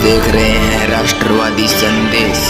देख रहे हैं राष्ट्रवादी संदेश।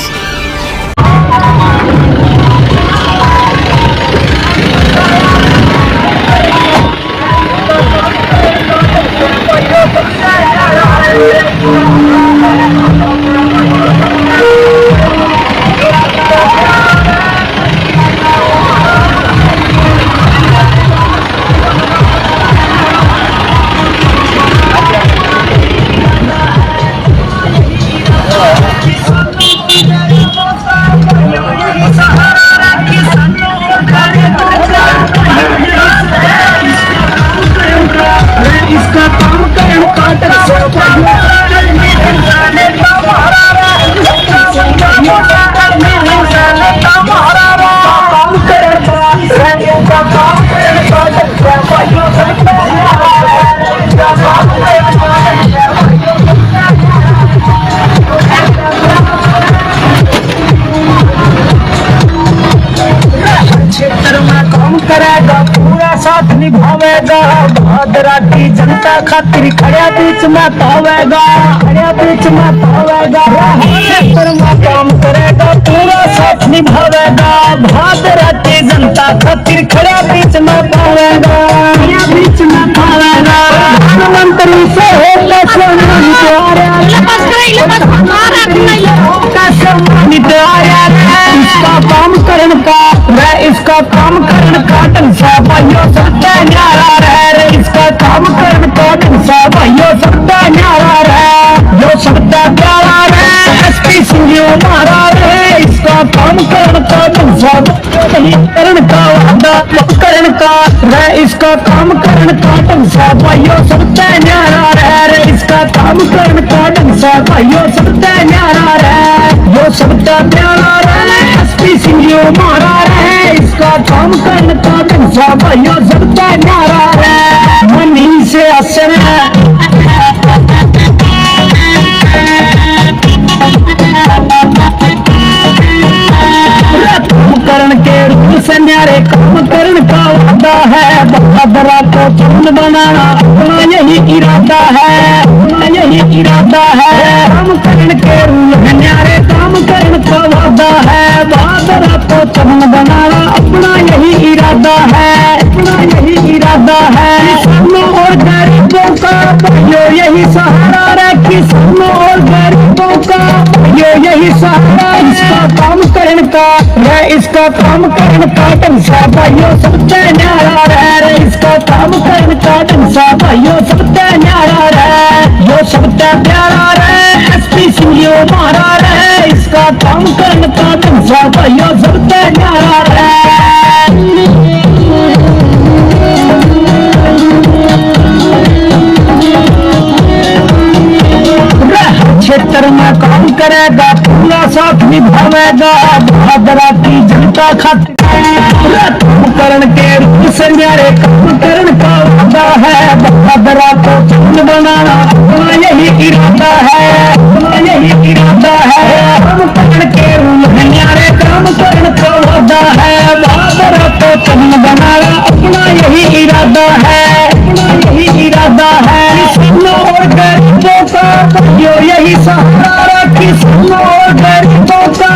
करेगा पूरा साथ निभावेगा, भादरा की जनता खातिर खड़े बीच में पावेगा, खड़े बीच में पावेगा। क्षेत्र में काम करेगा पूरा साथ निभावेगा, भादरा की जनता खातिर खड़े बीच में पावेगा, खड़े बीच में पावेगा। प्रधानमंत्री से होगा सम्मानित इसका काम करण का, मैं इसका काम करण का ढंग से भाइयों सबका न्यारा रहे, इसका काम करण का ढंग से भाइयों सबका न्यारा रहे, जो सबका प्यारा रहे। एसपी सिंह मारा रहे, इसका काम करण का ढंग से करण का वादा करण का रहे, इसका काम करण का ढंग से भाइयों सबका न्यारा रहे, इसका काम करण का ढंग से भाइयों सबका न्यारा रहे, जो सबका प्यारा रहे। एसपी सिंह मारा रहे, इसका काम करने का ढंग से भाइयों सबका न्यारा रहे। मनी से असर करण के रूप से न्यारे काम करण का वादा है, बहादुरा को चुन बनाना अपना यही इरादा है, अपना यही इरादा है। काम करण के रूप में न्यारे काम करण का वादा है, बहादुरा को चुन बनाना अपना यही इरादा है, अपना यही इरादा है। किसानों और गरीबों का यो यही सहारा है, किसानों और गरीबों का यो यही सहारा। इसका काम करण का इसका काम करण का ढंग से भाइयों सबका न्यारा रहे, इसका काम करण का ढंग से भाइयों सबका न्यारा रहे, जो सबका प्यारा रहे। एसपी सिंह मारा रहे, इसका काम करण का ढंग से भाइयों सबका न्यारा रहे। क्षेत्र में काम करेगा पूरा साथ निभावेगा, भादरा की जनता खातिर काम करण के रूप से न्यारे काम करण का वादा है, भादरा को चुन बनाना अपना यही इरादा है, अपना यही इरादा है। काम करण के रूप में न्यारे काम करण का वादा है, भादरा को चुन बनाना अपना यही इरादा है, अपना यही इरादा है। किसानों और गरीबों का यो यही सहारा, किसानों और गरीबों का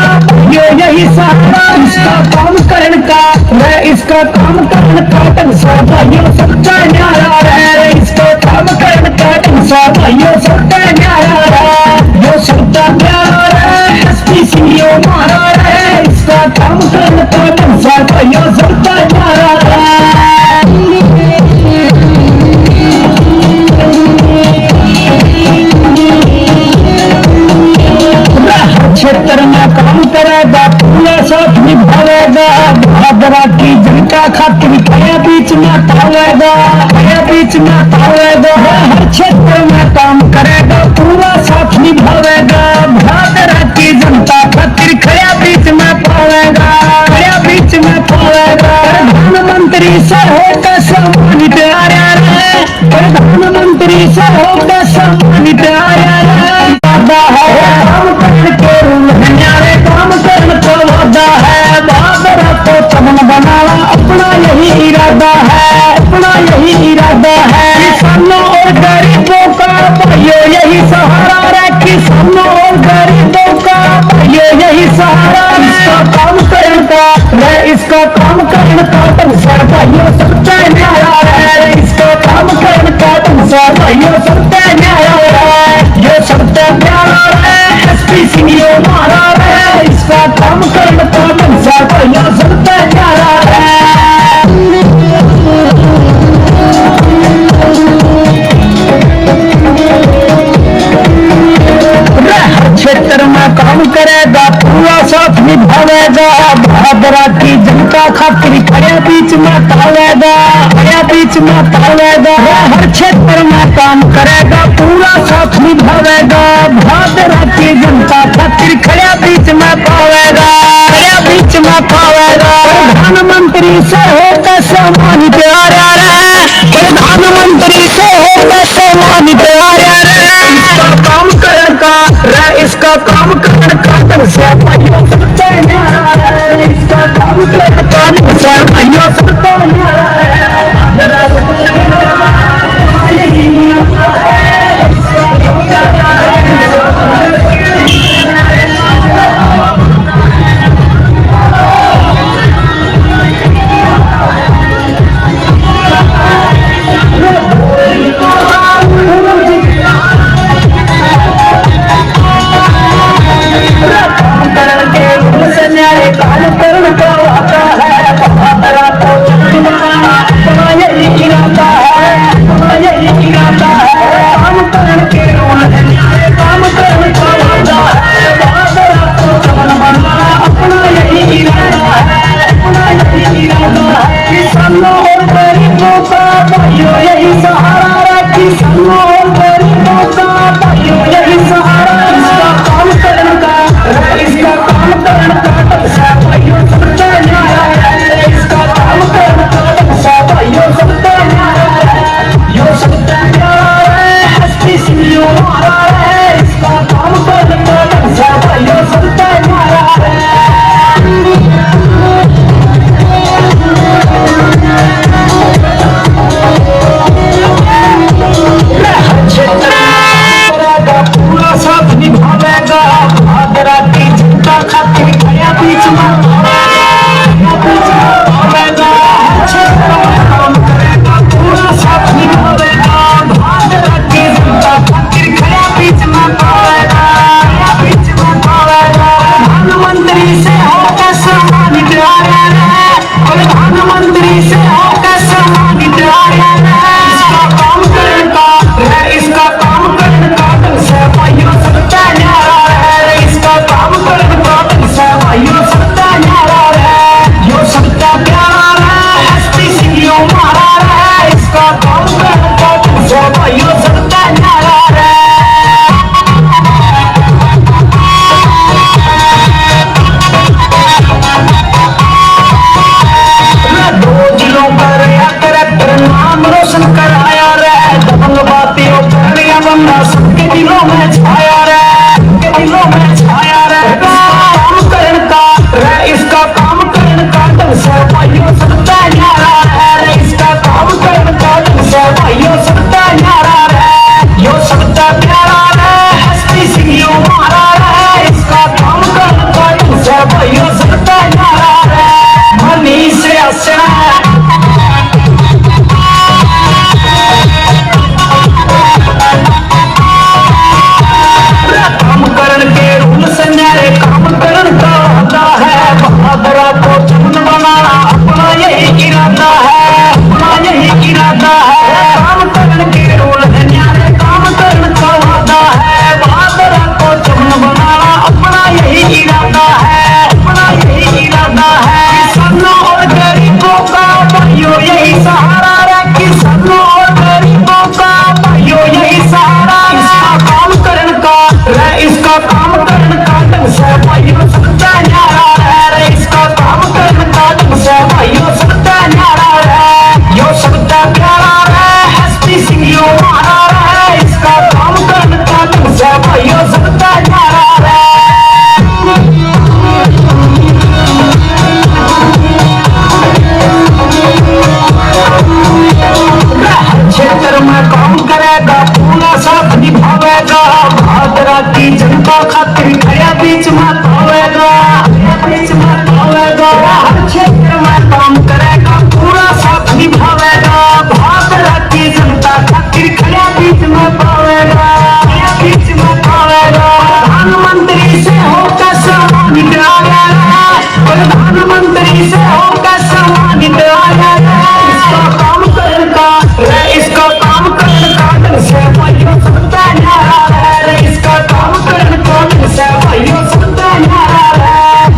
यो यही सहारा। इसका काम करण का इसका काम करण का ढंग से भाइयों सबका न्यारा रहे, इसका काम करण का ढंग से भाइयों सबका न्यारा रहे, जो सबका प्यारा रहे। एसपी सिंह मारा रहे, इसका काम करण का ढंग से भाइयों सबका न्यारा रहे। क्षेत्र में काम करेगा पूरा साथ निभावेगा, भादरा की जनता खातिर खड़े बीच में पावेगा, खड़े बीच में पावेगा। हर क्षेत्र में काम करेगा पूरा साथ निभावेगा, भादरा की जनता खातिर खड़े बीच में पावेगा, खड़े बीच में पावेगा। प्रधानमंत्री से होकर सम्मानित आया रहे, प्रधानमंत्री से होकर सम्मानित आया रहे। काम करण के रूप में न्यारे काम करण का वादा है, भादरा को चमन बनाना अपना यही इरादा है, अपना यही इरादा है। किसानों और गरीबों का भाइयों यही सहारा है। किसानों और गरीबों का ये यही सहारा इसका काम करने का है, इसका काम करने का तुमसे भाइयों सबसे न्यारा है, इसका काम करने का तुमसे भाइयों सबसे न्यारा है, ये सबसे प्यारा है एसपी सिंह ये हमारा है, इसका काम करने का तुमसे भाइयों सबसे न्यारा है। क्षेत्र में काम करेगा पूरा साथ निभावेगा, भादरा की जनता खातिर खड़े बीच में तावेगा, खड़े बीच में तावेगा। हर क्षेत्र में काम करेगा पूरा साथ निभावेगा, भादरा की जनता खातिर खड़े बीच में पावेगा, खड़े बीच में पावेगा। प्रधानमंत्री से होकर सम्मान प्यारा रहे, प्रधानमंत्री से होकर सम्मान प्यारा रहे, इसका काम करेगा इसका काम करने का तुमसे भाइयों सबसे न्यारा है, इसका काम करने का तुमसे भाइयों सबसे न्यारा में पावेगा, बीच में पावेगा। प्रधानमंत्री से होकर सम्मानित आया, प्रधानमंत्री से होकर सम्मानित आया। इसका काम करता इसका काम करता दिल से भाइयों सुनता न्यारा है, इसका काम करता दिल से भाइयों सुनता न्यारा है,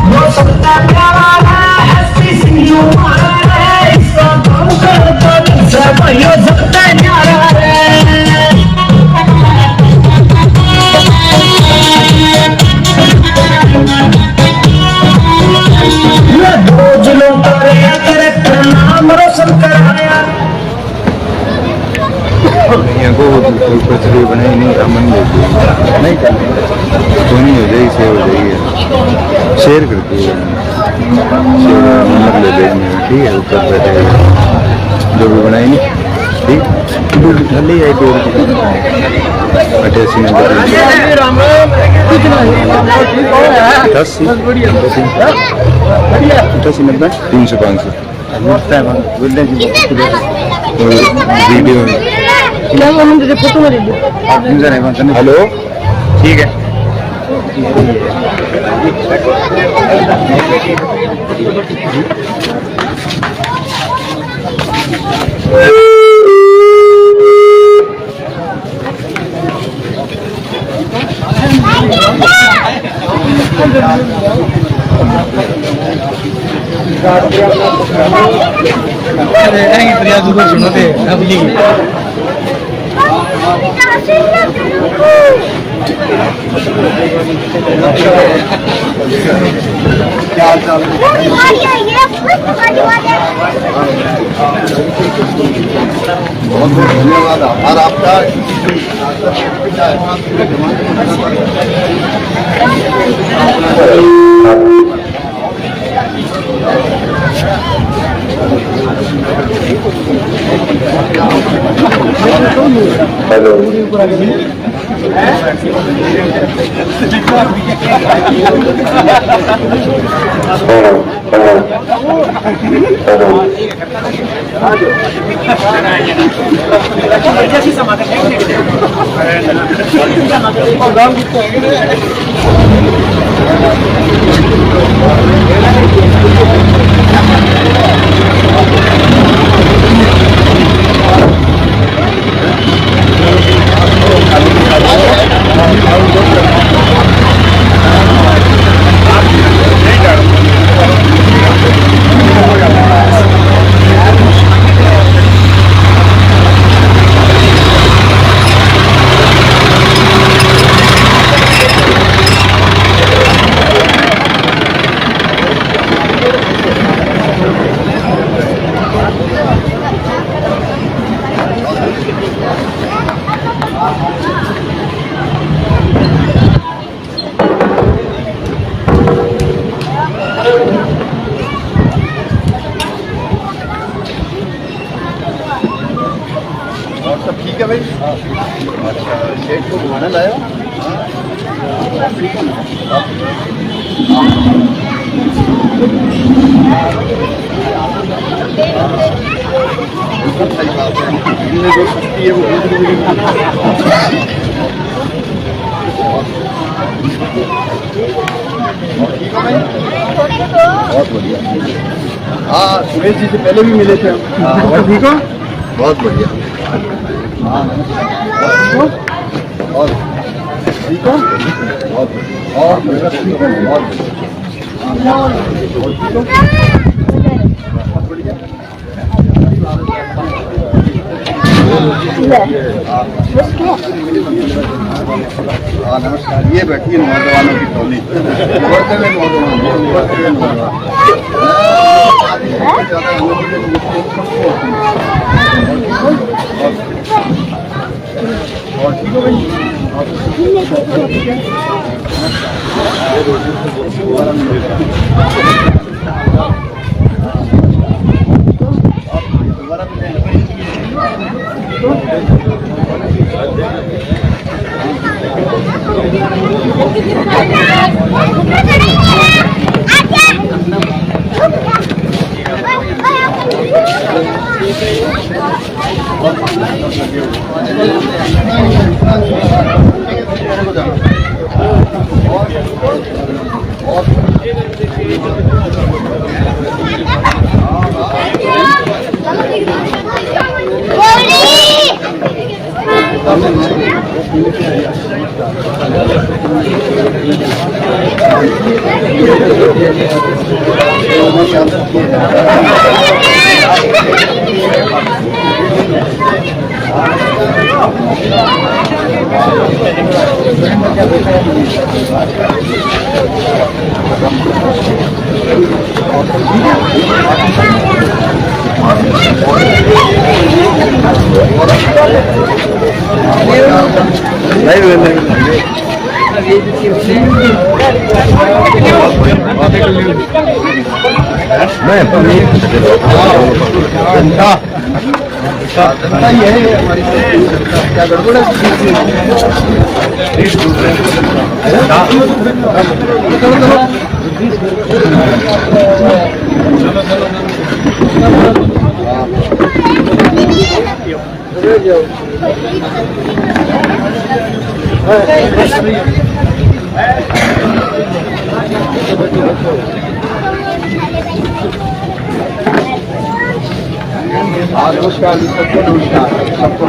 वो सुनता प्यारा है। एसपी सिंह यू है, इसका काम करता दिल से भाइयों सुनता न्यारा है। दो जिलों का करेक्टर नाम रोशन कराया। यहाँ को कचरे बनाई नहीं अमन नहीं करने तो नहीं हो जाएगी, सेव हो जाएगी। शेयर करती है, शेयर नंबर ले लेंगे, ठीक है। ऊपर बैठे जो भी बनाई नहीं, ठीक जल्दी आई 88 नंबर 88 नंबर 300 500 वीडियो हेलो, ठीक है। क्या चाल बहुत बहुत धन्यवाद आभार आपका। हेलो ठीक है भाई। अच्छा, शेख को घुमाने लाया सही बात है, जो सस्ती है वो ठीक है भाई, बहुत बढ़िया। हाँ, सुरेश जी से पहले भी मिले थे हम। और ठीक हो? बहुत बढ़िया। हाँ, और ठीक हो? बहुत बढ़िया। और मेरा ठीक है, बहुत बढ़िया। और ठीक हो? बहुत बढ़िया। हाँ, नमस्कार। ये बैठी है नौजवानों की टोली, बढ़ते हुए नौजवान, बढ़ते हुए नौजवान। और ठीक हो भाई? जनता ये है हमारी क्या गड़बड़ नमस्कार सबको नमस्कार सबको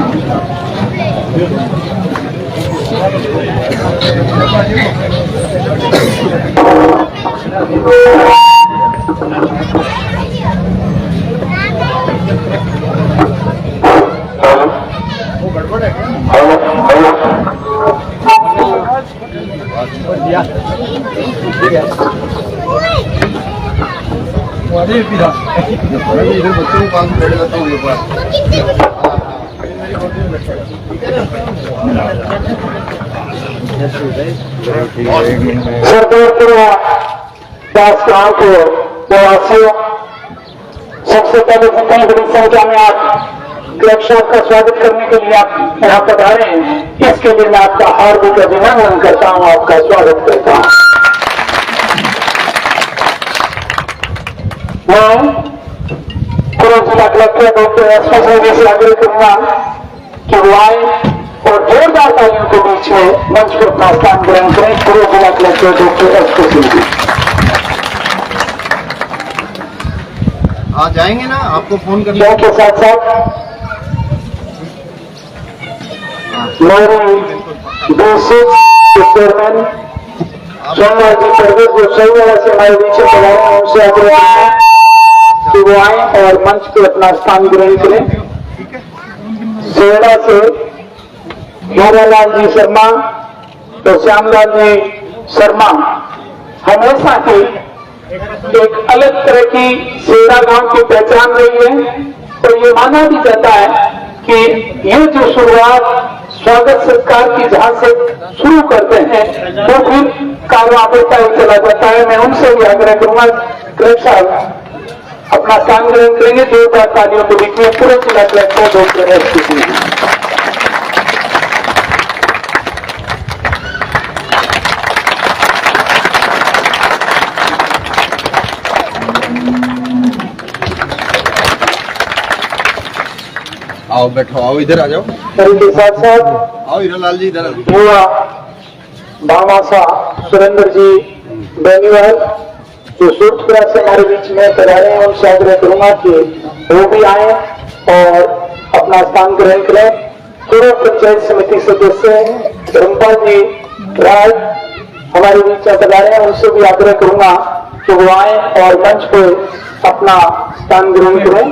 गड़बड़ है इधर बच्चों को काम कर लेता हूँ एक बार निवासियों, सबसे पहले जितनी बड़ी संख्या में आप क्लब साहब का स्वागत करने के लिए आप यहाँ पधारे हैं, इसके लिए मैं आपका हार्दिक अभिनंदन करता हूँ, आपका स्वागत करता हूँ। मैं पूर्व जिला कलेक्टर डॉक्टर एस पी से आग्रह करूंगा कि वो आए और जोरदार तालियों के बीच में मंच पर अपना स्थान ग्रहण करें। पूर्व जिला कलेक्टर डॉक्टर एस पी आ जाएंगे ना, आपको फोन कर के साथ साथ मेरी बेसिक चेयरमैन सोमवार जी परवेज जो सही वजह से हमारे बीच बनाए हैं, उनसे आग्रह करते हैं कि वो आए और मंच पे अपना स्थान ग्रहण करें। सेड़ा से हीरालाल जी शर्मा तो श्यामलाल जी शर्मा हमेशा की एक अलग तरह की सेड़ा गांव की पहचान रही है, और ये माना भी जाता है कि ये जो शुरुआत स्वागत सत्कार की जहां से शुरू करते हैं तो फिर कारवां बढ़ता ही चला जाता है। मैं उनसे भी आग्रह करूंगा, कलेक्टर साहब अपना स्थान ग्रहण करेंगे। जोरदार तालियों को बीच में पूरे जिला collector doctor S P Singh. आओ बैठो, आओ इधर आ जाओ, इनके साथ साथ आओ हीरालाल जी इधर। युवा भामासा सुरेंद्र जी बेनीवाल जो सूरजपुरा से हमारे बीच में पधारे हैं, उनसे आग्रह करूंगा कि वो भी आए और अपना स्थान ग्रहण करें। पूर्व पंचायत समिति सदस्य धर्मपाल जी राज हमारे बीच में पधारे हैं, उनसे भी आग्रह करूंगा कि वो आए और मंच पर अपना स्थान ग्रहण करें।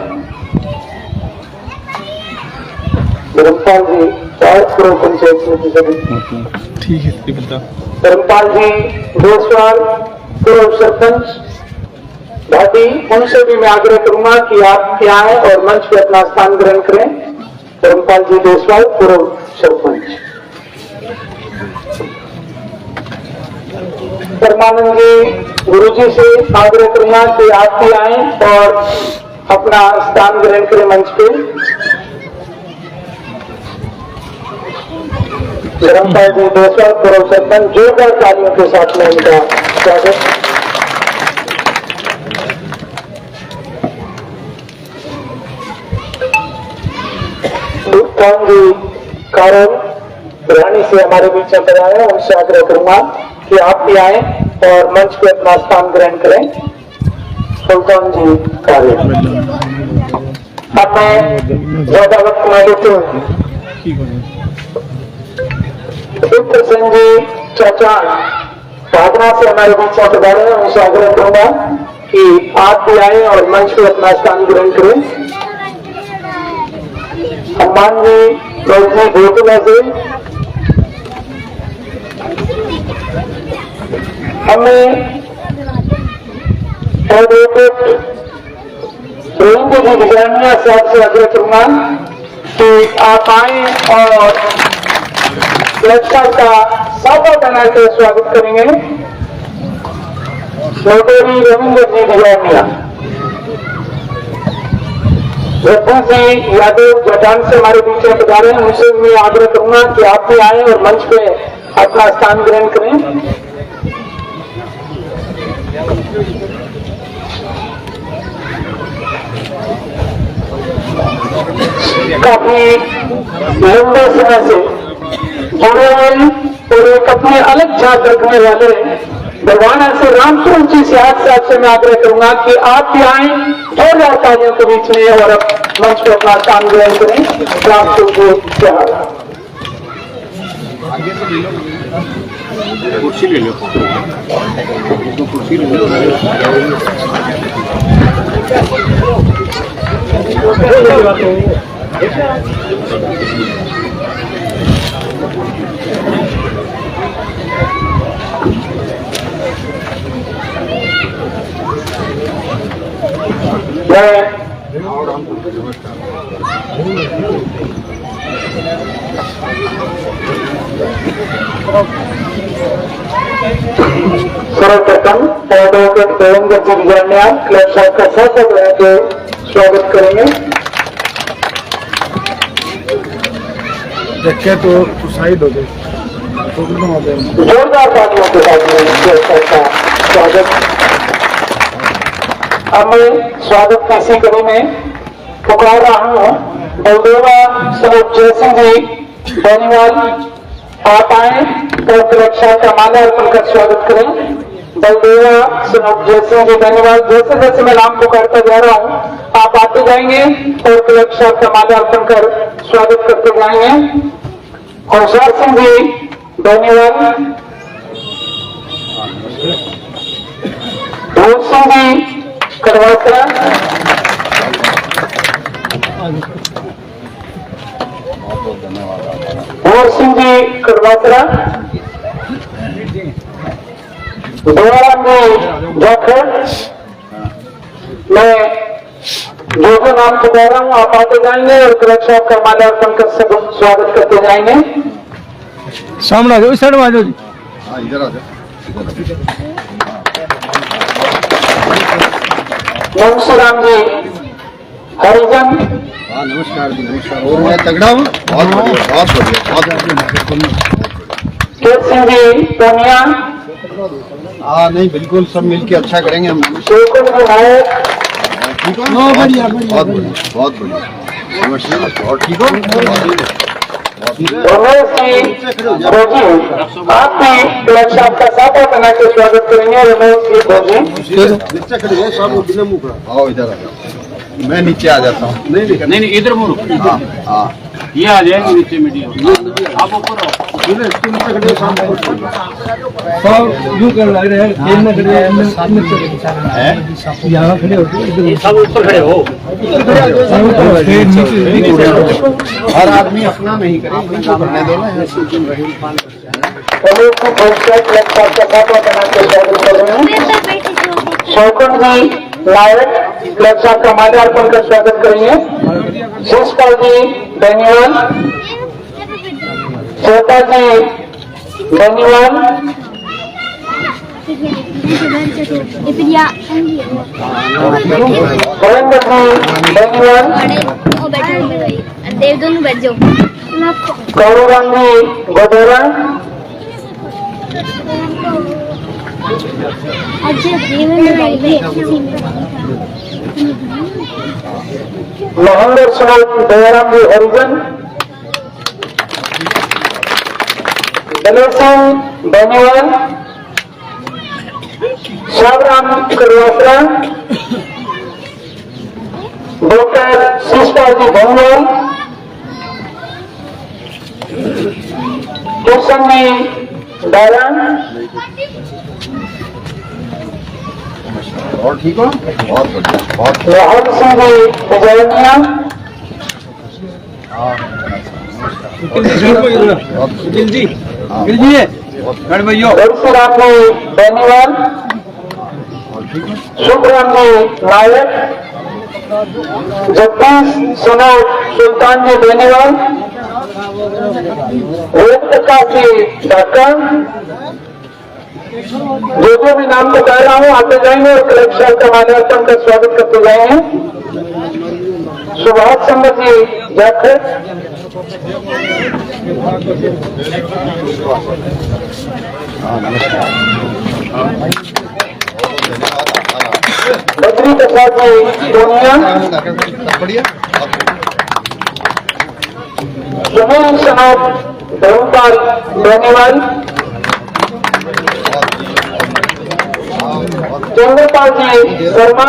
धर्मपाल जी और पूर्व पंचायत समिति सदस्य ठीक है, धर्मपाल जी देसवाल पूर्व सरपंच घाटी, उनसे भी मैं आग्रह करूंगा कि आप यहाँ आए और मंच पे अपना स्थान ग्रहण करें। धर्मपाल जी देसवाल पूर्व सरपंच। परमानंद जी गुरु जी से आग्रह करूंगा कि आप भी आए और अपना स्थान ग्रहण करें मंच पे। धर्मपाल जी देसवाल पूर्व सरपंच, जोरदार तालियों के साथ में उनका स्वागत। सुल्तान जी कारण रानी से हमारे बीच में आए, उनसे आग्रह करूंगा कि आप भी आए और मंच पे अपना स्थान ग्रहण करें। सुल्तान जी कारण अब मैं ज्यादा वक्त न लेते हुए विपुल सिंह जी चौचान भावना से हमारे बीच में पधारे हैं, उनसे आग्रह करूंगा कि आप भी आए और मंच पे अपना स्थान ग्रहण करें। हनुमान जी चौधरी गोकुला से हमें रविंद्र जी बिजानिया साहब से आग्रह करूंगा कि आप आए और लक्षण का साफा बना के स्वागत करेंगे। चौधरी रविंद्र जी बिजानिया, रघु जी यादव जटान से हमारे बीच में पधारे हैं, उनसे मैं आग्रह करूंगा कि आप भी आए और मंच पे अपना स्थान ग्रहण करें। काफी लंबे समय से जुड़े हुए और एक अपने अलग झाग रखने वाले भगवान ऐसे रामस्वरूप जी से आज से आपसे मैं आग्रह करूंगा कि आप भी आए थोड़े तालियों के बीच में और अब मंच पर अपना स्थान ग्रहण करें। रामस्वरूप जी से कुर्सी ले लो, कुर्सी ले लो। सर्वप्रथम एडवोकेट देवेंद्र जी बिजानिया क्लब साहब का सफल के स्वागत करेंगे। देखे तो साइड हो गए, जोरदार तालियों के साथ क्लब साहब का स्वागत। अब मैं स्वागत की इसी कड़ी में पुकार रहा हूँ बलदेवा स्वरूप जयसिंह जी बेनीवाल, आप आए और सुरक्षा का माला अर्पण कर स्वागत करें। बलदेवा स्वरूप जयसिंह जी बेनीवाल, जैसे जैसे मैं नाम पुकारता जा रहा हूँ आप आते जाएंगे और सुरक्षा का माला अर्पण कर स्वागत करते जाएंगे। होशियार सिंह जी बेनीवाल, भूल सिंह जी करवासरा, भूल सिंह जी करवासरा, दयाराम जी जाखड़, मैं जो भी नाम बता रहा हूँ आप आते जाएंगे और सुरक्षा का माला अर्पण कर स्वागत करते जाएंगे। सामने आ जाओ, इस साइड में आ जाओ जी। हाँ इधर आ जाओ। नमस्कार जी हरिजन। हाँ नमस्कार जी, नमस्कार। और मैं तगड़ा हूँ, बहुत बढ़िया, बहुत बढ़िया, बहुत बढ़िया। सिंह जी पूर्णिया। हाँ नहीं बिल्कुल सब मिलके अच्छा करेंगे हम। ठीक हो? बढ़िया, बहुत बढ़िया, बहुत बढ़िया। नमस्कार। और ठीक हो? रमेश जी भोजी, आप भी क्लब साहब का साफा बना के स्वागत करेंगे। रमेश जी भोजी, आओ इधर आ जाओ, मैं नीचे आ जाता हूँ। नहीं इधर मुड़ो। हाँ हाँ ये आ जाएंगे नीचे मीडिया, आप ऊपर आओ। यूं कर लग रहा है, खेल में खड़े हैं, सामने खड़े, यहाँ खड़े होते सब ऊपर खड़े हो। हर आदमी अपना नहीं करे, करने दो ना। शौकत जी नायक क्लब साहब का माला अर्पण कर स्वागत करेंगे। शिषपाल जी बेनीवाल, छोटा जी बेनीवाल, सुरेंद्र जी बेनीवाल, दोनों बैठ जाओ। गौरव जी गोदेरा, महेंद्र स्वरूप दयाराम जी हरिजन, मनोज सिंह बेनीवाल, श्यामराम करवात्रा, डॉक्टर शिषपाल जी भंगवाल, किशन जी दारा, और ठीक हो? बहुत बढ़िया, बहुत राहुल सिंह जी विजयनिया, परशुराम जी बेनीवाल, शुभराम जी नायक, जगदीश सुनोद सुल्तान जी बेनीवाल, वेद प्रकाश जी ढाका। जो भी नाम बता रहा हूँ आते जाएंगे और कलेक्शन का माल्यार्पण का स्वागत करते जाएंगे। सुभाष चंद्र जी जाखड़, बद्री प्रसाद जी सोनिया, बढ़िया, सुनील सनोद धर्मपाल बेनीवाल, चंद्रपाल जी शर्मा,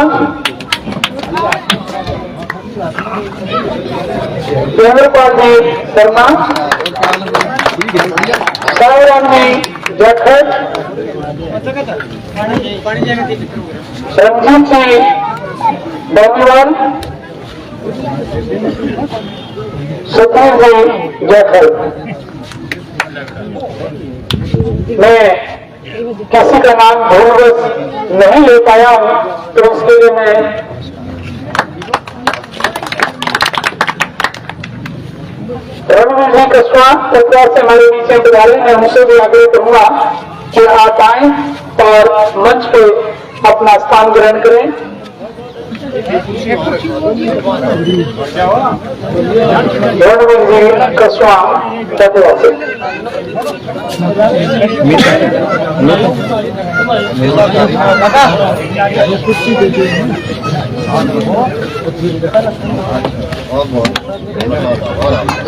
चंद्रपाल जी शर्मा, सावराम जी जाखड़, रंजीत जी बेनीवाल, सतीश जी जाखड़। मैं किसी का नाम भूलवश नहीं ले पाया हूं तो उसके लिए मैं रणवीर जी कस्वा तत्वार से हमारे बीच में डाले, मैं उनसे भी आग्रह करूंगा कि आप आए और मंच पे अपना स्थान ग्रहण करें। रणवीर जी कस्वा तत्वार से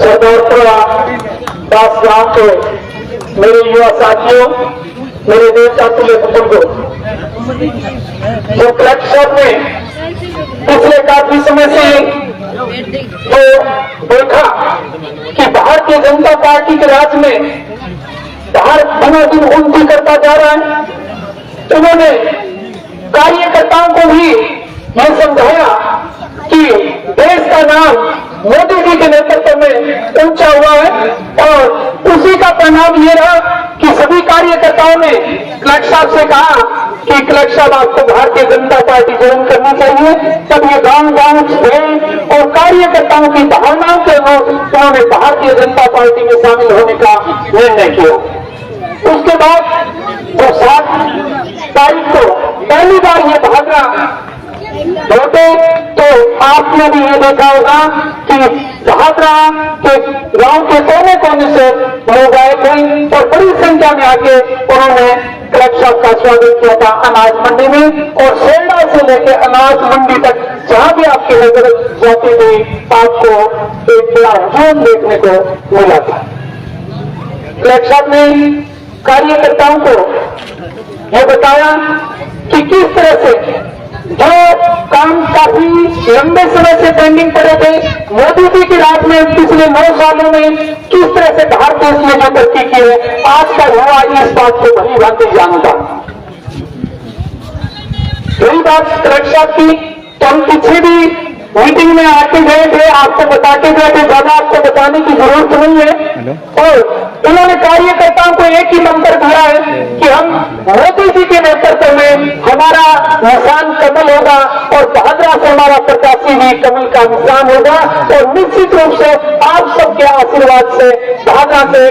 सरदारपुरा दास गांव के मेरे युवा साथियों, मेरे देश अतुल्य बुजुर्गों, जो कलेक्टर ने पिछले काफी समय से जो देखा कि भारतीय जनता पार्टी के राज में भारत दिनों दिन उन्नति करता जा रहा है, उन्होंने कार्यकर्ताओं को भी यह समझाया कि देश का नाम मोदी जी के नेतृत्व में ऊंचा हुआ है और उसी का परिणाम ये रहा कि सभी कार्यकर्ताओं ने क्लर्क साहब से कहा कि क्लर्क साहब आपको भारतीय जनता पार्टी ज्वाइन करनी चाहिए। तब ये गांव-गांव गए और कार्यकर्ताओं की भावनाओं के अनुरूप उन्होंने भारतीय जनता पार्टी में शामिल होने का निर्णय किया। उसके बाद जब 7 तारीख को पहली बार ये भागना लौटे तो आपने भी ये देखा होगा कि भागरा के गांव के कोने कोने से लोग आए थे और बड़ी संख्या में आके उन्होंने क्लर्क साहब का स्वागत किया था अनाज मंडी में, और सेल्डा से लेकर अनाज मंडी तक जहां भी आपकी नजर जाती थी आपको एक बड़ा हुजूम देखने को मिला था। क्लर्क साहब ने कार्यकर्ताओं को यह बताया कि किस तरह से जो काम काफी लंबे समय से पेंडिंग पड़े थे, मोदी जी के राज में पिछले 9 सालों में किस तरह से भारत देश में जो तरक्की की है, आज का युवा इस बात को भली भांति जानता। यही बात क्लर्क साहब की तो हम पीछे भी मीटिंग में आके गए थे, आपको बताते गए थे, ज्यादा आपको बताने की जरूरत नहीं है। और उन्होंने कार्यकर्ताओं को एक ही मंत्र दिया है कि हम मोदी जी के नेतृत्व में हमारा निशान कमल होगा और भादरा से हमारा प्रत्याशी भी कमल का निशान होगा, और निश्चित रूप से आप सबके आशीर्वाद से भादरा से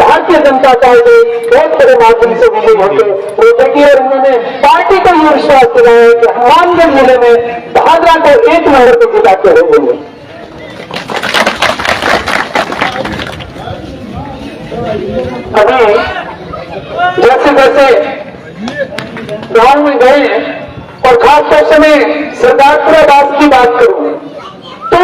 भारतीय जनता पार्टी बहुत बड़े माध्यम से विजयी होकर उठेगी। और उन्होंने पार्टी को यह विश्वास दिलाया है कि हनुमानगढ़ जिले में भादरा को 1 नंबर पर जिताते रहेंगे। अभी जैसे जैसे गांव में गए और खासतौर से मैं सरदारपुरा दास की बात करूं तो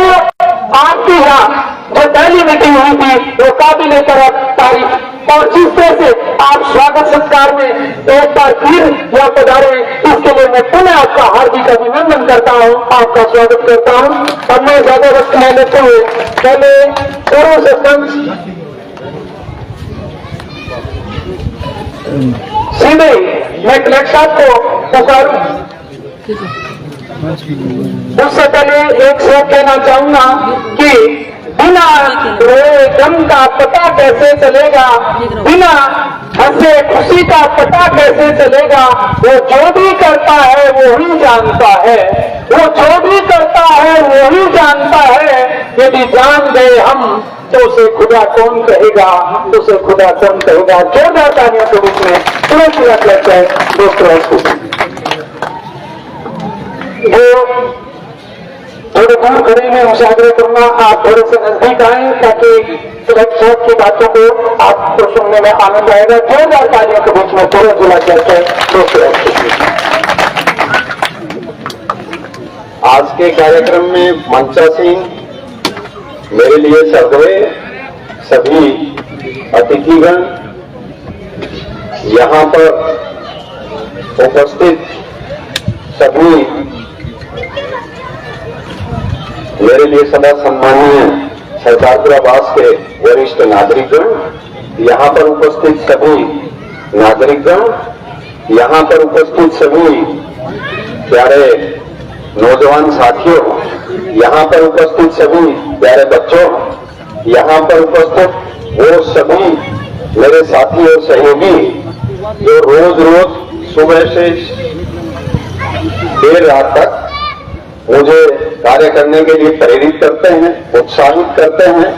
आपकी यहाँ जो पहली मीटिंग हुई थी वो काफी दाहिने तरफ तारीफ। और जिस तरह से आप स्वागत सत्कार में एक बार फिर यहाँ पधारे, इसके लिए मैं पुनः आपका हार्दिक अभिनंदन करता हूँ, आपका स्वागत करता हूँ। अब मैं ज्यादा वक्त नहीं लेते हुए पहले पूर्व सरपंच सीधे मैं कलेक्टर साहब को पुकारूं। उससे पहले एक शब्द कहना चाहूंगा कि बिना रोए गम का पता कैसे चलेगा, बिना हंसे खुशी का पता कैसे चलेगा। वो जो भी करता है वो ही जानता है, वो जो भी करता है वो ही जानता है। यदि जान गए हम तो उसे खुदा कौन कहेगा, तो उसे खुदा कौन कहेगा। जोरदार तालियों के रूप में तुरंत लगता है दोस्तों। थोड़े दूर खड़े में मुशावरे करूंगा, आप थोड़े से नजदीक आए ताकि कलेक्टर की बातों को आपको सुनने में आनंद आएगा। जोरदार तालियों के बीच में पूरे जिला कहते हैं दोस्तों। आज के कार्यक्रम में मंचासीन मेरे लिए सर्वे सभी अतिथिगण, यहाँ पर उपस्थित सभी मेरे लिए सदा सम्मानीय सरदारपुरावास के वरिष्ठ नागरिकगण, यहाँ पर उपस्थित सभी नागरिकगण, यहाँ पर उपस्थित सभी प्यारे नौजवान साथियों, यहाँ पर उपस्थित सभी प्यारे बच्चों, यहाँ पर उपस्थित वो सभी मेरे साथी और सहयोगी जो रोज रोज सुबह से देर रात तक मुझे कार्य करने के लिए प्रेरित करते हैं, उत्साहित करते हैं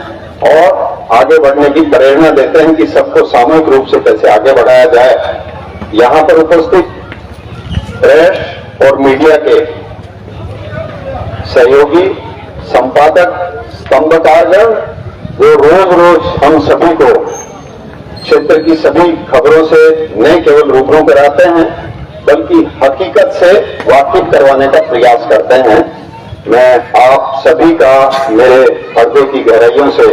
और आगे बढ़ने की प्रेरणा देते हैं कि सबको सामूहिक रूप से कैसे आगे बढ़ाया जाए। यहाँ पर उपस्थित प्रेस और मीडिया के सहयोगी, संपादक, स्तंभकारगण जो रोज रोज हम सभी को क्षेत्र की सभी खबरों से न केवल रूबरू कराते हैं बल्कि हकीकत से वाकिफ करवाने का प्रयास करते हैं। मैं आप सभी का मेरे हृदय की गहराइयों से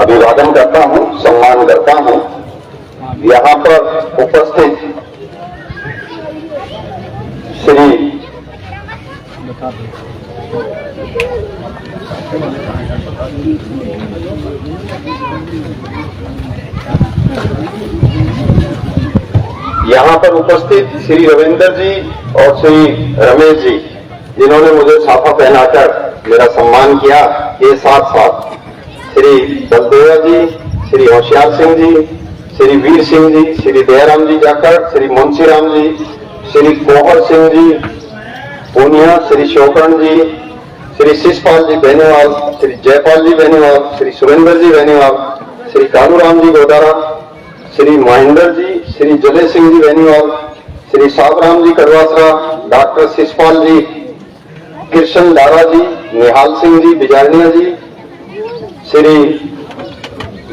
अभिवादन करता हूं, सम्मान करता हूं। यहाँ पर उपस्थित श्री यहाँ पर उपस्थित श्री रविंद्र जी और श्री रमेश जी जिन्होंने मुझे साफा पहनाकर मेरा सम्मान किया, ये साथ साथ श्री बलदेवा जी, श्री होशियार सिंह जी, श्री वीर सिंह जी, श्री दयाराम जी जाखड़, श्री मुंशीराम जी, श्री कोहर सिंह जी पूनिया, श्री शोकरण जी, श्री शिषपाल जी बेनीवाल, श्री जयपाल जी बेनीवाल, श्री सुरेंद्र जी बेनीवाल, श्री कालूराम जी गोदारा, श्री महेंद्र जी, श्री जले सिंह जी बेनीवाल, श्री साबराम जी कड़वासरा, डॉक्टर शिषपाल जी, कृष्ण दारा जी, निहाल सिंह जी बिजारनिया जी, श्री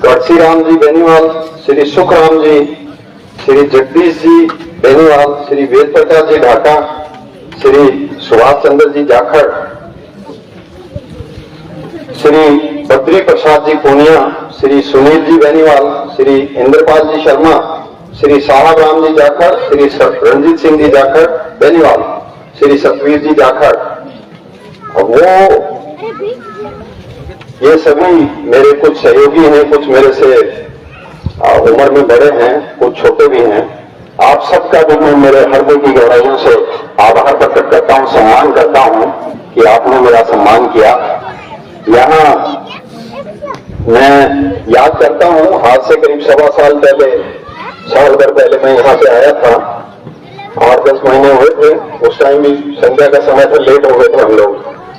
गढ़सी राम जी बेनीवाल, श्री सुखराम जी, श्री जगदीश जी बेनीवाल, श्री वेद प्रकाश जी ढाका, श्री सुभाष चंद्र जी जाखड़, श्री बद्री प्रसाद जी पूनिया, श्री सुनील जी बेनीवाल, श्री इंद्रपाल जी शर्मा, श्री साहब राम जी जाखड़, श्री रंजीत सिंह जी जाखड़ बेनीवाल, श्री सतवीर जी जाखड़। वो ये सभी मेरे कुछ सहयोगी हैं, कुछ मेरे से उम्र में बड़े हैं, कुछ छोटे भी हैं। आप सबका भी मैं मेरे हृदय की गहराइयों से आभार प्रकट करता हूं, सम्मान करता हूं कि आपने मेरा सम्मान किया। यहाँ मैं याद करता हूं, आज से करीब 1.25 साल पहले, साल भर पहले मैं यहाँ पे आया था, 8-10 महीने हुए थे। उस टाइम भी संध्या का समय था, लेट हो गए थे हम लोग।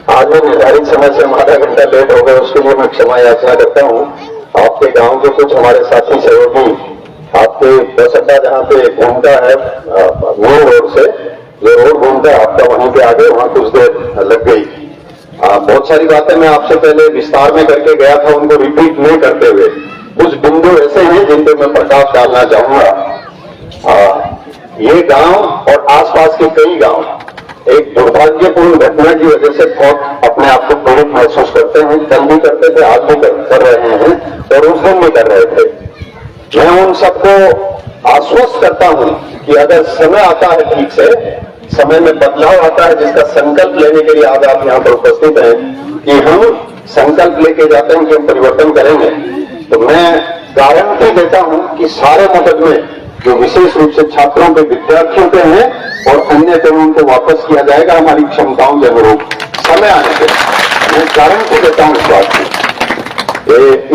आज भी निर्धारित समय से हम आधा घंटा लेट हो गए, उसके लिए मैं क्षमा याचना करता हूँ। आपके गांव के कुछ हमारे साथी सहयोगी आपके बस अड्डा जहाँ पे घूमता है मेन रोड से, जो रोड घूमता है आपका वहीं पे आगे, वहाँ कुछ देर लग गई। बहुत सारी बातें मैं आपसे पहले विस्तार में करके गया था, उनको रिपीट नहीं करते हुए कुछ बिंदु ऐसे हैं जिन पे मैं प्रकाश डालना चाहूंगा। ये गांव और आसपास के कई गांव एक दुर्भाग्यपूर्ण घटना की वजह से बहुत अपने आप को पीड़ित महसूस करते हैं। कल भी करते थे, आज भी कर रहे हैं और उस दिन भी कर रहे थे। मैं उन सबको आश्वस्त करता हूं कि अगर समय आता है, ठीक से समय में बदलाव आता है, जिसका संकल्प लेने के लिए आज आप यहां पर उपस्थित हैं, कि हम संकल्प लेके जाते हैं कि हम परिवर्तन करेंगे, तो मैं गारंटी देता हूं कि सारे मुकदमे जो विशेष रूप से छात्रों के, विद्यार्थियों के हैं और अन्य पे उनको वापस किया जाएगा हमारी क्षमताओं के अनुरूप समय आने के। मैं गारंटी देता हूं इस बात की।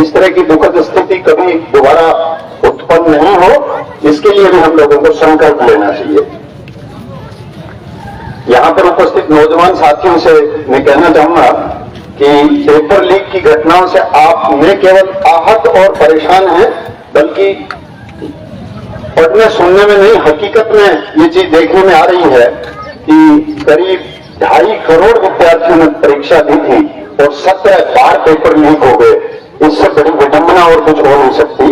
इस तरह की दुखद स्थिति कभी दोबारा उत्पन्न नहीं हो, इसके लिए भी हम लोगों को संकल्प लेना चाहिए। यहां पर उपस्थित नौजवान साथियों से मैं कहना चाहूंगा कि पेपर लीक की घटनाओं से आप न केवल आहत और परेशान हैं, बल्कि पढ़ने सुनने में नहीं, हकीकत में ये चीज देखने में आ रही है कि करीब 2.5 करोड़ विद्यार्थियों ने परीक्षा दी थी और 17 बार पेपर लीक हो गए। इससे बड़ी विडंबना और कुछ हो नहीं सकती।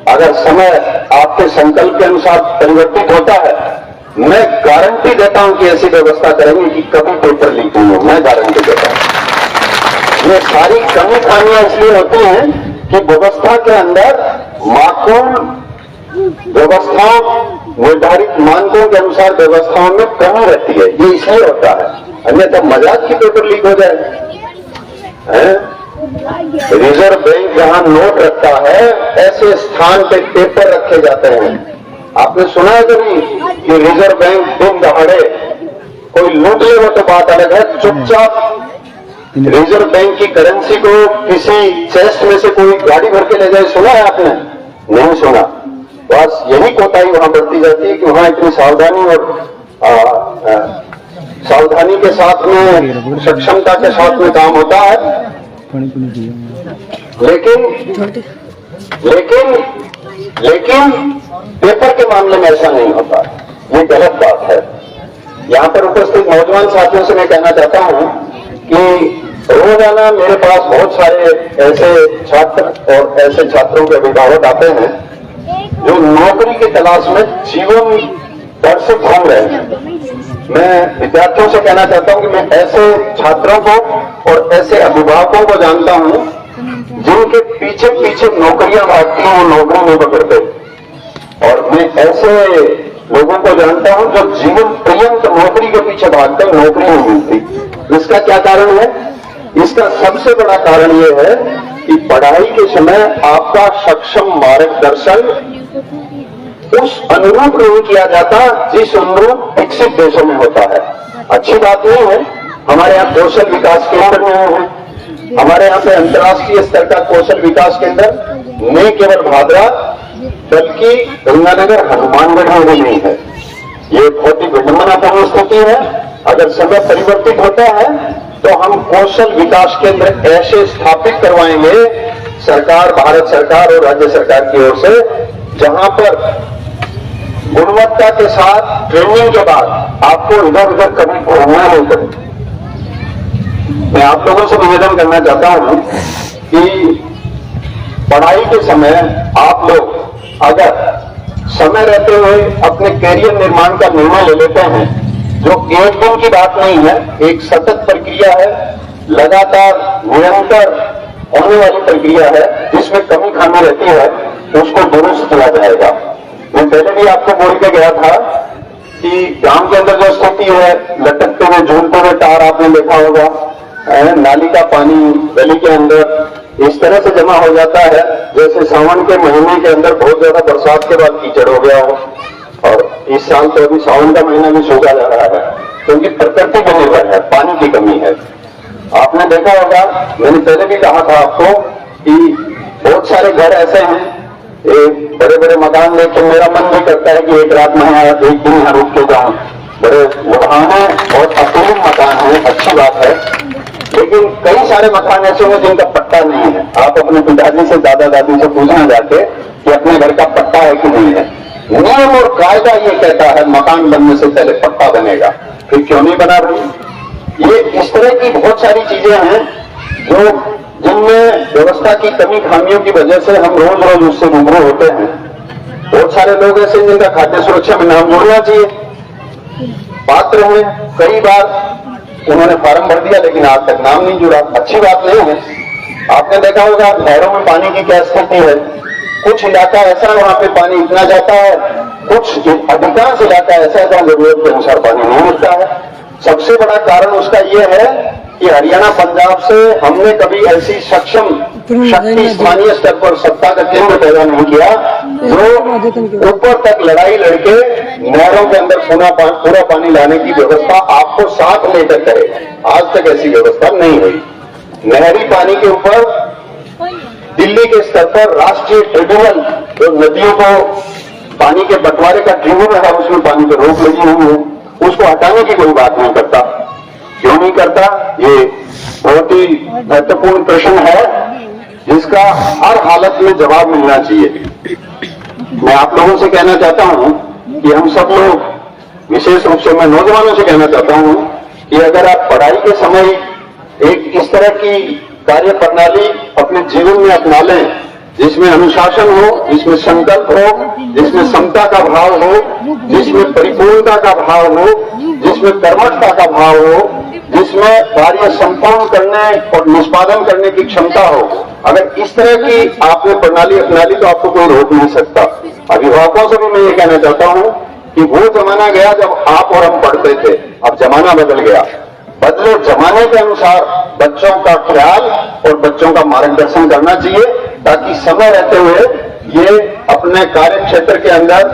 अगर समय आपके संकल्प के अनुसार परिवर्तित होता है, मैं गारंटी देता हूं कि ऐसी व्यवस्था करेंगे कि कभी पेपर लीक नहीं हो। मैं गारंटी देता हूं। ये सारी कमी खामियां इसलिए होती हैं कि व्यवस्था के अंदर माकूल व्यवस्थाओं, निर्धारित मानकों के अनुसार व्यवस्थाओं में कमी रहती है। ये इसलिए होता है, अन्यथा मजाक की पेपर लीक हो जाए। रिजर्व बैंक जहां नोट रखता है, ऐसे स्थान पे पेपर रखे जाते हैं। आपने सुना है कभी कि रिजर्व बैंक दिन दहाड़े कोई लूट ले, वो तो बात अलग है। चुपचाप रिजर्व बैंक की करेंसी को किसी चेस्ट में से कोई गाड़ी भर के ले जाए, सुना है आपने? नहीं सुना। बस यही कोताही वहां बढ़ती जाती है कि वहां इतनी सावधानी और सावधानी के साथ में, सक्षमता के साथ में काम होता है, लेकिन पेपर के मामले में ऐसा नहीं होता। ये गलत बात है। यहां पर उपस्थित नौजवान साथियों से मैं कहना चाहता हूं कि रोजाना मेरे पास बहुत सारे ऐसे छात्र और ऐसे छात्रों के अभिभावक आते हैं जो नौकरी की तलाश में जीवन भर से घूम रहे हैं। मैं विद्यार्थियों से कहना चाहता हूं कि मैं ऐसे छात्रों को और ऐसे अभिभावकों को जानता हूं जिनके पीछे पीछे नौकरियां भागती हैं, वो नौकरी नहीं पकड़ते। और मैं ऐसे लोगों को जानता हूं जो जीवन पर्यंत नौकरी के पीछे भागते हैं, नौकरी नहीं मिलती। इसका क्या कारण है? इसका सबसे बड़ा कारण यह है कि पढ़ाई के समय आपका सक्षम मार्गदर्शन उस अनुरूप नहीं किया जाता जिस अनुरूप विकसित देशों में होता है। अच्छी बात नहीं है, हमारे यहाँ कौशल विकास केंद्र नहीं है, हमारे यहाँ पे अंतर्राष्ट्रीय स्तर का कौशल विकास केंद्र न केवल भादरा बल्कि गंगानगर, हनुमानगढ़ में भी नहीं है। ये बहुत ही विडंबनापूर्ण स्थिति है। अगर समय परिवर्तित होता है तो हम कौशल विकास केंद्र ऐसे स्थापित करवाएंगे, सरकार, भारत सरकार और राज्य सरकार की ओर से, जहां पर गुणवत्ता के साथ ट्रेनिंग के बाद आपको इधर उधर कभी घूमना नहीं पड़े। मैं आप लोगों से निवेदन करना चाहता हूं कि पढ़ाई के समय आप लोग अगर समय रहते हुए अपने कैरियर निर्माण का निर्णय ले लेते हैं, जो एक दिन की बात नहीं है, एक सतत प्रक्रिया है, लगातार निरंतर होने वाली प्रक्रिया है, जिसमें कमी खामी रहती है, उसको दुरुस्त किया जाएगा। मैं पहले भी आपको बोल के गया था कि गांव के अंदर जो स्थिति है, लटकते हुए झूलते हुए तार आपने देखा होगा, नाली का पानी गली के अंदर इस तरह से जमा हो जाता है जैसे सावन के महीने के अंदर बहुत ज्यादा बरसात के बाद कीचड़ हो गया हो। और इस साल तो अभी सावन का महीना भी सूखा जा रहा है, क्योंकि प्रकृति पर निर्भर है, पानी की कमी है। आपने देखा होगा, मैंने पहले भी कहा था आपको कि बहुत सारे घर ऐसे हैं, बड़े बड़े मकान देख के मेरा मन भी करता है कि एक रात में एक दिन यहाँ रुक के जाऊं। बड़े लुभावने और अपूर्ण मकान है, अच्छी बात है, लेकिन कई सारे मकान ऐसे हैं जिनका पट्टा नहीं है। आप अपने पिताजी से, दादा दादी से पूछना जाके कि अपने घर का पट्टा है कि नहीं है। नियम और कायदा ये कहता है मकान बनने से पहले पट्टा बनेगा, फिर क्यों नहीं बना भाई? ये इस तरह की बहुत सारी चीजें हैं जो जिनमें व्यवस्था की कमी खामियों की वजह से हम रोज रोज उससे रूबरू होते हैं। बहुत सारे लोग ऐसे जिनका खाद्य सुरक्षा में नाम जोड़ना चाहिए पात्र हैं। कई बार उन्होंने फॉर्म भर दिया लेकिन आज तक नाम नहीं जुड़ा। अच्छी बात नहीं है। आपने देखा होगा नहरों में पानी की क्या स्थिति है। कुछ इलाका ऐसा है वहां पे पानी इतना जाता है, कुछ अधिकांश इलाका ऐसा है जहां जरूरत के अनुसार पानी नहीं मिलता है। सबसे बड़ा कारण उसका यह है कि हरियाणा पंजाब से हमने कभी ऐसी सक्षम शक्ति स्थानीय स्तर पर सत्ता का केंद्र पैदा नहीं किया जो ऊपर तक लड़ाई लड़के नहरों के अंदर पूरा पानी लाने की व्यवस्था आपको साथ लेकर करे। आज तक ऐसी व्यवस्था नहीं हुई। नहरी पानी के ऊपर दिल्ली के स्तर पर राष्ट्रीय ट्रिब्यूनल जो नदियों को पानी के बंटवारे का ट्रिब्यूनल है उसमें पानी पर रोक लगी हुई है, उसको हटाने की कोई बात नहीं करता। क्यों नहीं करता? ये बहुत ही महत्वपूर्ण प्रश्न है जिसका हर हालत में जवाब मिलना चाहिए। मैं आप लोगों से कहना चाहता हूं कि हम सब लोग, विशेष रूप से मैं नौजवानों से कहना चाहता हूं कि अगर आप पढ़ाई के समय एक इस तरह की कार्य प्रणाली अपने जीवन में अपना लें जिसमें अनुशासन हो, जिसमें संकल्प हो, जिसमें समता का भाव हो, जिसमें परिपूर्णता का भाव हो, जिसमें कर्मठता का भाव हो, जिसमें कार्य संपन्न करने और निष्पादन करने की क्षमता हो, अगर इस तरह की आपने प्रणाली अपना ली तो आपको कोई रोक नहीं सकता। अभिभावकों से भी मैं ये कहना चाहता हूं कि वो जमाना गया जब आप और हम पढ़ते थे, अब जमाना बदल गया। बदले जमाने के अनुसार बच्चों का ख्याल और बच्चों का मार्गदर्शन करना चाहिए ताकि समय रहते हुए ये अपने कार्य क्षेत्र के अंदर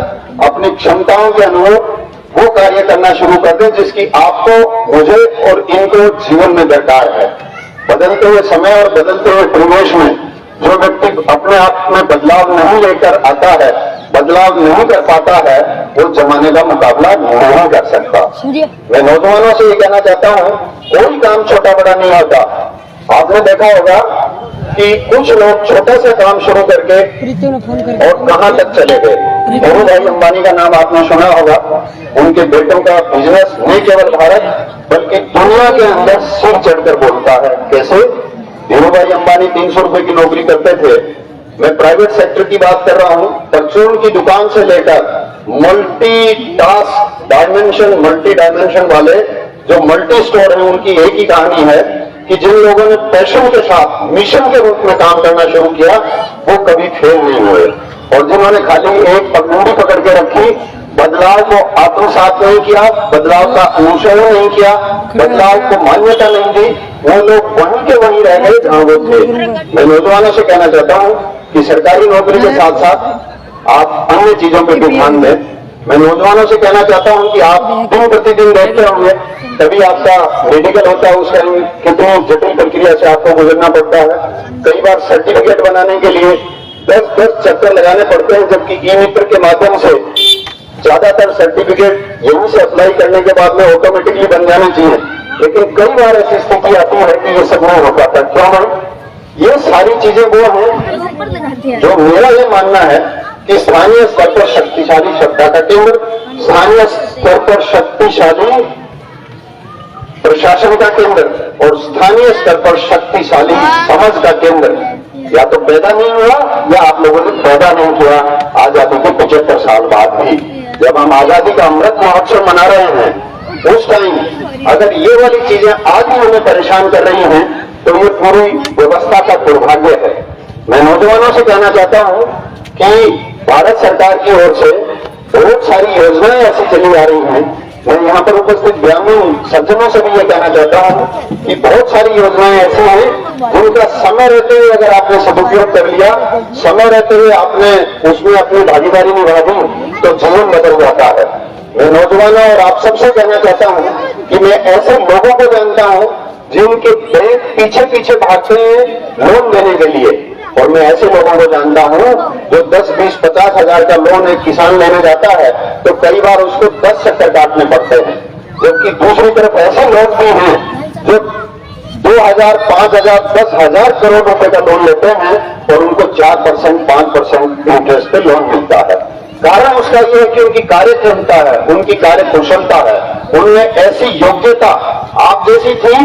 अपनी क्षमताओं के अनुरूप वो कार्य करना शुरू कर दें जिसकी आपको, मुझे और इनको जीवन में दरकार है। बदलते हुए समय और बदलते हुए परिवेश में जो व्यक्ति अपने आप में बदलाव नहीं लेकर आता है, बदलाव नहीं कर पाता है, वो जमाने का मुकाबला नहीं कर सकता। मैं नौजवानों से ये कहना चाहता हूं, कोई काम छोटा बड़ा नहीं होता। आपने देखा होगा कि कुछ लोग छोटे से काम शुरू करके और कहां तक चले गए। धीरू भाई अंबानी का नाम आपने सुना होगा। उनके बेटों का बिजनेस नहीं केवल भारत बल्कि दुनिया के अंदर सिर चढ़कर बोलता है। कैसे? धीरू भाई अंबानी 300 रुपए की नौकरी करते थे। मैं प्राइवेट सेक्टर की बात कर रहा हूं। परचून की दुकान से लेकर मल्टी डायमेंशन वाले जो मल्टी स्टोर है, उनकी एक ही कहानी है कि जिन लोगों ने पैशन के साथ मिशन के रूप में काम करना शुरू किया वो कभी फेल नहीं हुए, और जिन्होंने खाली एक पगडंडी पकड़ के रखी, बदलाव को आत्मसात नहीं किया, बदलाव का अनुसरण नहीं किया, बदलाव को मान्यता नहीं दी, वो लोग वहीं के वहीं रह गए जहां वो थे। मैं नौजवानों से कहना चाहता हूं कि सरकारी नौकरी के साथ साथ आप अन्य चीजों पर भी ध्यान दें। मैं नौजवानों से कहना चाहता हूं कि आप दिन प्रतिदिन देखते होंगे, कभी आपका मेडिकल होता है, उस टाइम कितनी जटिल प्रक्रिया से आपको गुजरना पड़ता है। कई बार सर्टिफिकेट बनाने के लिए 10 चक्कर लगाने पड़ते हैं, जबकि ई मित्र के माध्यम से ज्यादातर सर्टिफिकेट यहीं से अप्लाई करने के बाद में ऑटोमेटिकली बन जाने चाहिए। लेकिन कई बार ऐसी स्थिति आती है कि ये सब नहीं हो पाता। क्यों है? ये सारी चीजें वो हैं जो मेरा ये मानना है कि स्थानीय स्तर पर शक्तिशाली सत्ता का केंद्र, स्थानीय स्तर पर शक्तिशाली प्रशासन का केंद्र और स्थानीय स्तर पर शक्तिशाली समझ का केंद्र या तो पैदा नहीं हुआ या आप लोगों ने पैदा नहीं किया। आजादी के 75 साल बाद भी जब हम आजादी का अमृत महोत्सव मना रहे हैं, उस टाइम अगर ये वाली चीजें आज भी हमें परेशान कर रही हैं तो ये पूरी व्यवस्था का दुर्भाग्य है। मैं नौजवानों से कहना चाहता हूं कि भारत सरकार की ओर से बहुत सारी योजनाएं ऐसी चली आ रही हैं। मैं यहाँ पर उपस्थित ग्रामीण सज्जनों से भी ये कहना चाहता हूं कि बहुत सारी योजनाएं ऐसी हैं जिनका समय रहते हुए अगर आपने सदुपयोग कर लिया, समय रहते हुए आपने उसमें अपनी भागीदारी निभा दी तो जीवन बदल जाता है। मैं नौजवानों और आप सबसे कहना चाहता हूं कि मैं ऐसे लोगों को जानता हूं जिनके बैंक पीछे पीछे भागते हैं लोन देने के लिए, और मैं ऐसे लोगों को जानता हूं जो 10, 20, 50 हजार का लोन एक किसान लेने जाता है तो कई बार उसको 10 चक्कर काटने पड़ते हैं। जबकि दूसरी तरफ ऐसे लोग भी हैं जो 2000, 5000, 10,000 करोड़ रुपए का लोन लेते हैं और उनको 4%, 5% इंटरेस्ट पे लोन मिलता है। कारण उसका ये है कि उनकी कार्य क्षमता है, उनकी कार्य कुशलता है, उनमें ऐसी योग्यता आप जैसी थी।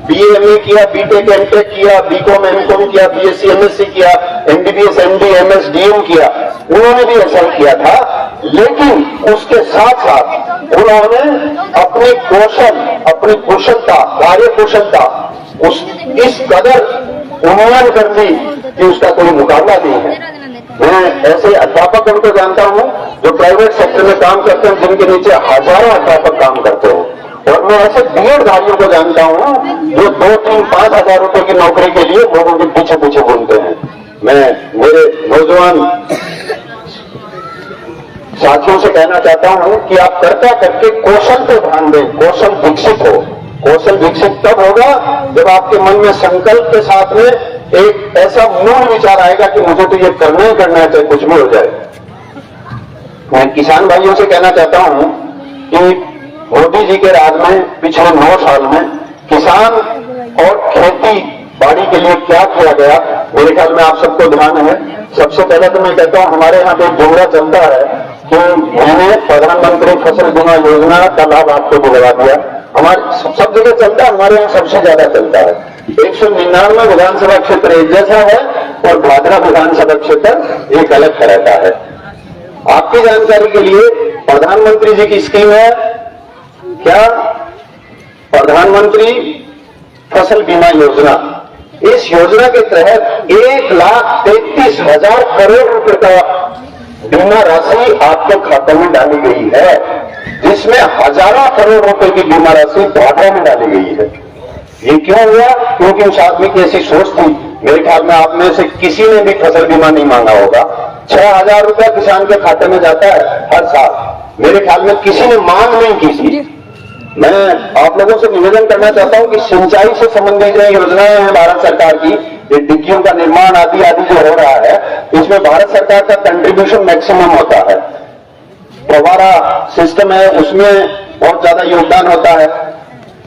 बीए एमए किया, बीटेक एमटेक किया, बीकॉम एमकॉम किया, बीएससी एमएससी किया, एमबीबीएस एमडी एमएस डीएम किया, उन्होंने भी ऐसा किया था। लेकिन उसके साथ साथ उन्होंने अपनी कुशलता, कार्य कुशलता इस कदर उन्नयन कर दी कि उसका कोई मुकाबला नहीं है। मैं ऐसे अध्यापक उनको जानता हूं जो प्राइवेट सेक्टर में काम करते हैं, जिनके नीचे हजारों अध्यापक काम करते हो, और मैं ऐसे बीएडधारियों को जानता हूं जो 2, 3, 5 हजार रुपए की नौकरी के लिए लोगों के पीछे पीछे घूमते हैं। मैं मेरे नौजवान साथियों से कहना चाहता हूं कि आप कर्ता करके कौशल पे ध्यान दें, कौशल विकसित हो। कौशल विकसित तब होगा जब आपके मन में संकल्प के साथ में एक ऐसा मूल विचार आएगा कि मुझे तो ये करना ही करना है, चाहे कुछ भी हो जाए। मैं किसान भाइयों से कहना चाहता हूं कि मोदी जी के राज में पिछले 9 साल में किसान और खेती बाड़ी के लिए क्या किया गया, मेरे ख्याल में आप सबको ध्यान है। सबसे पहले तो मैं कहता हूं, हमारे यहाँ पे एक जुमला चलता है कि मैंने प्रधानमंत्री फसल बीमा योजना का लाभ आपको दिलवा दिया। हमारे सब जगह चलता है, हमारे यहाँ सबसे ज्यादा चलता है। 199 विधानसभा क्षेत्र एक जैसा है और भादरा विधानसभा क्षेत्र एक अलग तरह का है। आपकी जानकारी के लिए प्रधानमंत्री जी की स्कीम है क्या, प्रधानमंत्री फसल बीमा योजना। इस योजना के तहत 1,33,000 करोड़ रुपए का बीमा राशि आपके खाते में डाली गई है, जिसमें हजारों करोड़ रुपए की बीमा राशि भादरा में डाली गई है। ये क्यों हुआ? क्योंकि उस आदमी की ऐसी सोच थी। मेरे ख्याल में आप में से किसी ने भी फसल बीमा नहीं मांगा होगा। 6,000 रुपया किसान के खाते में जाता है हर साल। मेरे ख्याल में किसी ने मांग नहीं की थी। मैं आप लोगों से निवेदन करना चाहता हूं कि सिंचाई से संबंधित जो योजनाएं हैं भारत सरकार की, ये डिग्गियों का निर्माण आदि जो हो रहा है, इसमें भारत सरकार का कंट्रीब्यूशन मैक्सिमम होता है। फव्वारा सिस्टम है, उसमें बहुत ज्यादा योगदान होता है।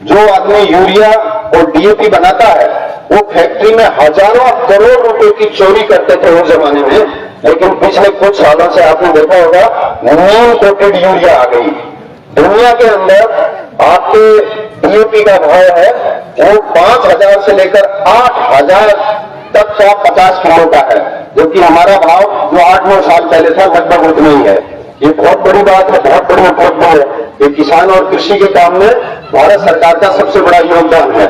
जो आदमी यूरिया और डीएपी बनाता है वो फैक्ट्री में हजारों करोड़ रुपए की चोरी करते थे उस जमाने में, लेकिन पिछले कुछ सालों से आपने देखा होगा नीम कोटेड यूरिया आ गई। दुनिया के अंदर आपके डीएपी का भाव है वो 5,000 से लेकर 8,000 तक का 50 किलो का है, जबकि हमारा भाव जो 8-9 साल पहले था लगभग उतना ही है। ये बहुत बड़ी बात है, बहुत बड़ी उपलब्धि है। ये किसान और कृषि के काम में भारत सरकार का सबसे बड़ा योगदान है।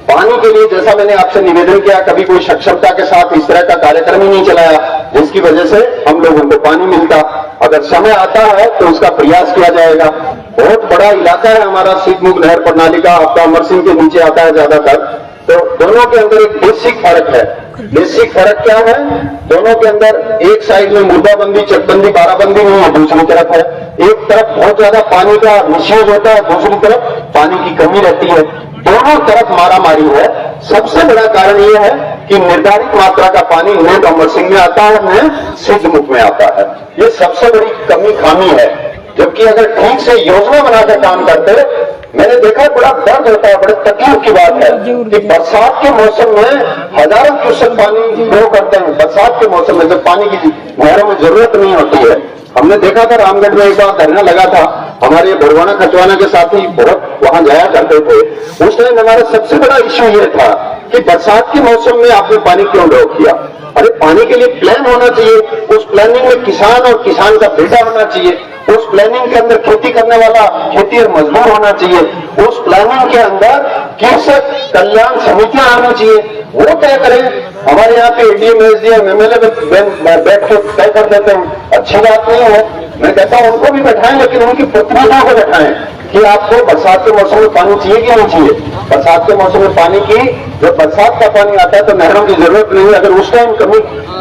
पानी के लिए जैसा मैंने आपसे निवेदन किया, कभी कोई सक्षमता के साथ इस तरह का कार्यक्रम ही नहीं चलाया जिसकी वजह से हम लोगों को पानी मिलता। अगर समय आता है तो उसका प्रयास किया जाएगा। बहुत बड़ा इलाका है हमारा शीतमुख नहर प्रणाली का, आपका अमर सिंह के नीचे आता है ज्यादातर। तो दोनों के अंदर एक बेसिक फर्क है। बेसिक फर्क क्या है? दोनों के अंदर एक साइड में मुर्दाबंदी, चकबंदी, बाराबंदी नहीं है, दूसरी तरफ है। एक तरफ बहुत ज्यादा पानी का मिसयूज होता है, दूसरी तरफ पानी की कमी रहती है। दोनों तरफ मारामारी है। सबसे बड़ा कारण यह है कि निर्धारित मात्रा का पानी न तो अमर सिंह में आता है न सिद्धमुख में आता है। ये सबसे बड़ी कमी खामी है। जबकि अगर ठीक से योजना बनाकर काम करते, मैंने देखा बड़ा दर्द होता है, बड़े तकलीफ की बात है कि बरसात के मौसम में हजारों क्यूसेक पानी फ्लो करते हैं। बरसात के मौसम में जब पानी की नहरों में जरूरत नहीं होती है। हमने देखा था रामगढ़ में एक बार धरना लगा था, हमारे भरवाना खचवाना के साथी बहुत वहां जाया करते थे। उस टाइम हमारा सबसे बड़ा इश्यू ये था कि बरसात के मौसम में आपने पानी क्यों ड्रॉ किया? अरे पानी के लिए प्लान होना चाहिए, उस प्लानिंग में किसान और किसान का बेटा होना चाहिए, उस प्लानिंग के अंदर खेती करने वाला खेती और मजदूर होना चाहिए, उस प्लानिंग के अंदर कृषक कल्याण समितियां आनी चाहिए। वो तय करें। हमारे यहाँ पे एडीएम, एसडीएम, एमएलए बैठ के तय कर देते हैं, अच्छी बात नहीं है। मैं कहता हूं उनको भी बैठाएं, लेकिन उनकी प्रतिनिधियों को बैठाएं कि आपको बरसात के मौसम में पानी चाहिए कि नहीं चाहिए। बरसात के मौसम में पानी की, जब बरसात का पानी आता है तो नहरों की जरूरत नहीं है। अगर उस टाइम कमी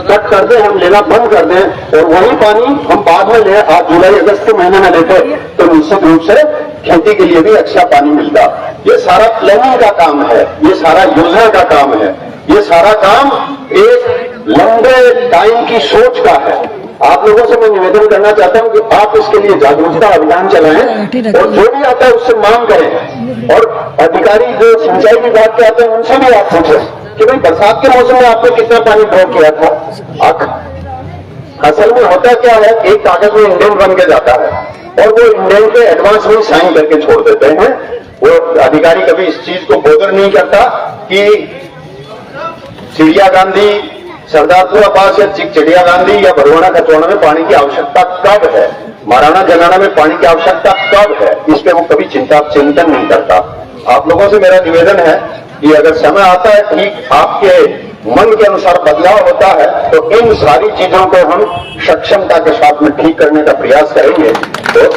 कट कर दें, हम लेना बंद कर दें और वही पानी हम बाद में ले, आप जुलाई अगस्त के महीने में लेते, तो निश्चित रूप से खेती के लिए भी अच्छा पानी मिलता। ये सारा प्लानिंग का काम है, ये सारा योजना का काम है, ये सारा काम एक लंबे टाइम की सोच का है। आप लोगों से मैं निवेदन करना चाहता हूं कि आप इसके लिए जागरूकता अभियान चलाएं और जो भी आता है उससे मांग करें। और अधिकारी जो सिंचाई विभाग के आते हैं उनसे भी आप पूछें कि भाई बरसात के मौसम में आपने कितना पानी ड्रॉ किया था। असल में होता क्या है, एक कागज में इंडेंट बन के जाता है और वो इंडेंट पे एडवांस में साइन करके छोड़ देते हैं। वो अधिकारी कभी इस चीज को बोधर नहीं करता कि चिड़िया गांधी, सरदारपुरा पास या चिड़िया गांधी या भरवाना खचवाना में पानी की आवश्यकता कब है। महाराणा जलाना में पानी की आवश्यकता कब है, इस पे वो कभी चिंतन नहीं करता। आप लोगों से मेरा निवेदन है कि अगर समय आता है, ठीक आपके मन के अनुसार बदलाव होता है, तो इन सारी चीजों को हम सक्षमता के साथ में ठीक करने का प्रयास करेंगे। बहुत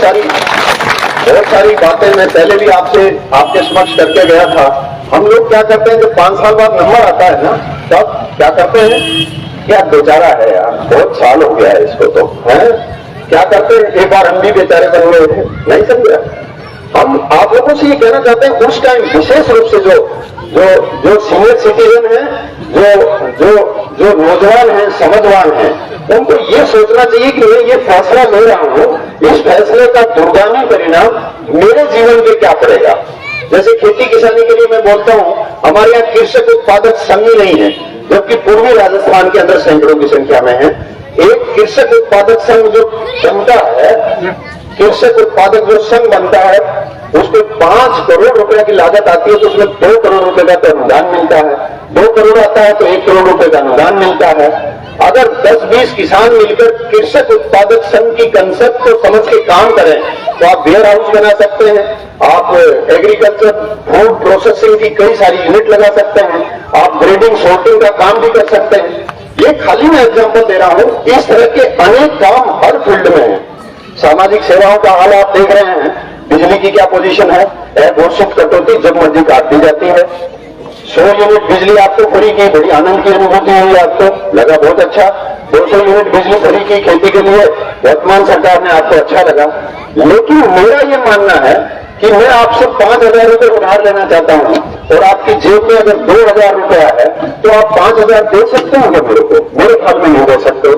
सारी बातें मैं पहले भी आपके समक्ष करके गया था। हम लोग क्या करते हैं, जब 5 साल बाद नंबर आता है ना, तब क्या करते हैं, क्या बेचारा है यार, बहुत साल हो गया है इसको, तो है क्या करते हैं, एक बार हम भी बेचारे बन गए थे, नहीं समझा। हम आप लोगों से ये कहना चाहते हैं, उस टाइम विशेष रूप से जो सीनियर सिटीजन हैं, जो नौजवान हैं, समझवान हैं, उनको ये सोचना चाहिए कि मैं ये फैसला ले रहा हूं, इस फैसले का दुर्गामी परिणाम मेरे जीवन पे क्या पड़ेगा। जैसे खेती किसानी के लिए मैं बोलता हूं, हमारे यहाँ कृषक उत्पादक संघ ही नहीं है, जबकि पूर्वी राजस्थान के अंदर सैकड़ों की संख्या में है। एक कृषक उत्पादक संघ जो बनता है, कृषक उत्पादक जो संघ बनता है, उसको 5 करोड़ रुपए की लागत आती है, तो उसमें 2 करोड़ रुपए का तो अनुदान मिलता है। 2 करोड़ आता है तो 1 करोड़ रुपए का अनुदान मिलता है। अगर 10-20 किसान मिलकर कृषक उत्पादक संघ की कंसेप्ट को समझ के काम करें, तो आप वेयर हाउस बना सकते हैं, आप एग्रीकल्चर फूड प्रोसेसिंग की कई सारी यूनिट लगा सकते हैं, आप ग्रेडिंग सॉर्टिंग का काम भी कर सकते हैं। ये खाली मैं एग्जांपल दे रहा हूं, इस तरह के अनेक काम हर फील्ड में है। सामाजिक सेवाओं का हाल आप देख रहे हैं, बिजली की क्या पोजीशन है, घोषित कटौती जब मर्जी काट दी जाती है। 100 यूनिट बिजली आपको फ्री की, बड़ी आनंद की अनुभूति हुई, आपको लगा बहुत अच्छा। 200 यूनिट बिजली फ्री की खेती के लिए वर्तमान सरकार ने, आपको अच्छा लगा। लेकिन मेरा ये मानना है कि मैं आपसे 5,000 रुपए उधार लेना चाहता हूं, और आपकी जेब में अगर 2,000 रुपया है, तो आप 5,000 दे सकते हैं मेरे को? मेरे ख्याल में नहीं दे सकते।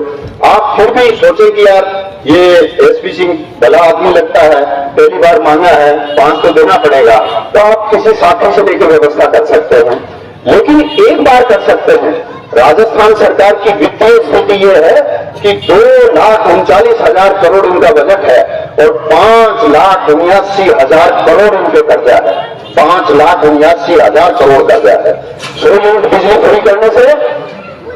आप फिर भी सोचे कि यार ये एसपी सिंह भला आदमी लगता है, पहली बार मांगा है, 5 तो देना पड़ेगा, तो आप किसी साथी से लेकर व्यवस्था कर सकते हैं। लेकिन एक बार कर सकते हैं। राजस्थान सरकार की वित्तीय स्थिति यह है कि 2,39,000 करोड़ उनका बजट है, और 5,79,000 करोड़ उनके कर्जा है। 5,79,000 करोड़ कर्जा है। 100 यूनिट बिजली फ्री करने से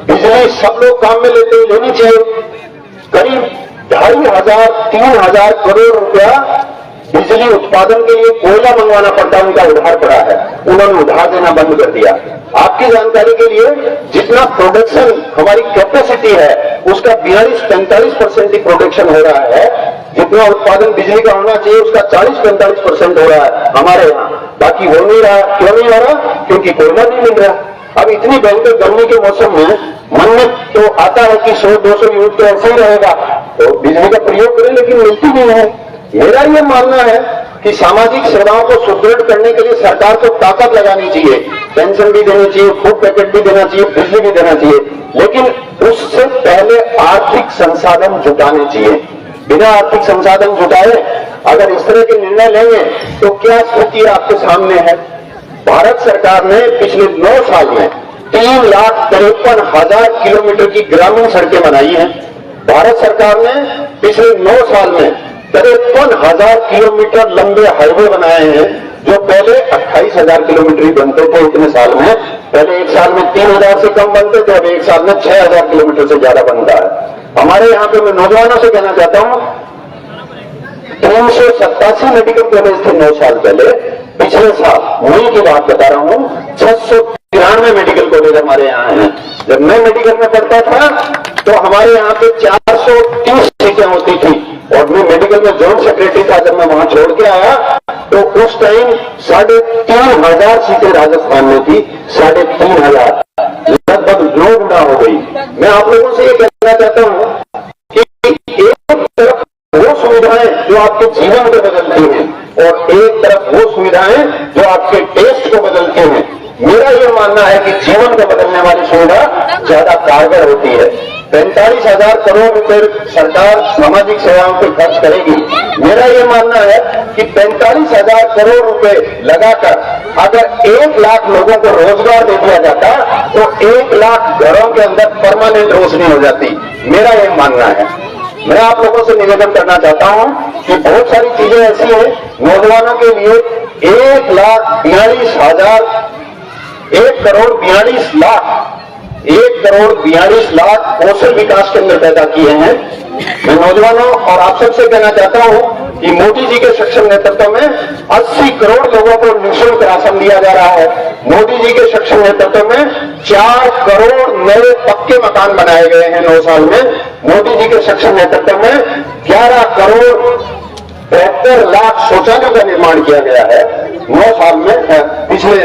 बिजली सब लोग काम में लेनी चाहिए। करीब 2,500-3,000 करोड़ रुपया बिजली उत्पादन के लिए कोयला मंगवाना पड़ता, उनका उधार पड़ा है, उन्होंने उधार देना बंद कर दिया। आपकी जानकारी के लिए, जितना प्रोडक्शन हमारी कैपेसिटी है, उसका 42-45% ही प्रोडक्शन हो रहा है। जितना उत्पादन बिजली का होना चाहिए, उसका 40-45% हो रहा है हमारे यहाँ। बाकी हो नहीं रहा। क्यों नहीं हो रहा? क्योंकि कोयला नहीं मिल रहा। अब इतनी भयंकर गर्मी के मौसम में मन में तो आता है कि 100-200 यूनिट तो ऐसे ही रहेगा, तो बिजली का प्रयोग करें, लेकिन मिलती नहीं है। मेरा यह मानना है कि सामाजिक सेवाओं को सुदृढ़ करने के लिए सरकार को ताकत लगानी चाहिए, पेंशन भी देनी चाहिए, फूड पैकेट भी देना चाहिए, बिजली भी देना चाहिए, लेकिन उससे पहले आर्थिक संसाधन जुटाने चाहिए। बिना आर्थिक संसाधन जुटाए अगर इस तरह के निर्णय लेंगे, तो क्या स्थिति आपके सामने है। भारत सरकार ने पिछले 9 साल में 3,53,000 किलोमीटर की ग्रामीण सड़कें बनाई हैं। भारत सरकार ने पिछले 9 साल में 53,000 किलोमीटर लंबे हाईवे बनाए हैं, जो पहले 28,000 किलोमीटर ही बनते थे इतने साल में। पहले एक साल में 3,000 से कम बनते थे, अब एक साल में 6,000 किलोमीटर से ज्यादा बनता है। हमारे यहाँ पे मैं नौजवानों से कहना चाहता हूँ, 387 मेडिकल कॉलेज थे 9 साल पहले। पिछले साल, मई की बात बता रहा हूँ, 693 मेडिकल कॉलेज हमारे यहाँ हैं। जब मैं मेडिकल में पढ़ता था, तो हमारे यहाँ पे 430 सीटें होती थी, और मैं मेडिकल में जॉइंट सेक्रेटरी था। जब मैं वहां छोड़ के आया, तो उस टाइम 3,500 सीटें राजस्थान में थी। 3,500, लगभग 9 गुना हो गई। मैं आप लोगों से ये कहना चाहता हूँ कि एक तरफ वो सुविधाएं जो आपके जीवन को बदलती हैं, और एक तरफ वो सुविधाएं जो आपके टेस्ट को बदलती हैं। मेरा यह मानना है कि जीवन को बदलने वाली सुविधा ज्यादा कारगर होती है। 45,000 करोड़ रुपए सरकार सामाजिक सेवाओं पर खर्च करेगी। मेरा यह मानना है कि 45,000 करोड़ रुपए लगाकर अगर 1 लाख लोगों को रोजगार दे दिया जाता, तो 1 लाख घरों के अंदर परमानेंट रोशनी हो जाती। मेरा यह मानना है। मैं आप लोगों से निवेदन करना चाहता हूं कि बहुत सारी चीजें ऐसी हैं नौजवानों के लिए। 1,42,000 1,42,00,000 1,42,00,000 कौशल विकास केंद्र पैदा किए हैं। मैं नौजवानों और आप सबसे कहना चाहता हूं कि मोदी जी के सक्षम नेतृत्व में 80 करोड़ लोगों को निःशुल्क राशन दिया जा रहा है। मोदी जी के सक्षम नेतृत्व में 4 करोड़ नए पक्के मकान बनाए गए हैं 9 साल में। मोदी जी के सक्षम नेतृत्व में 11 करोड़ 72 लाख शौचालयों का निर्माण किया गया है 9 साल में, पिछले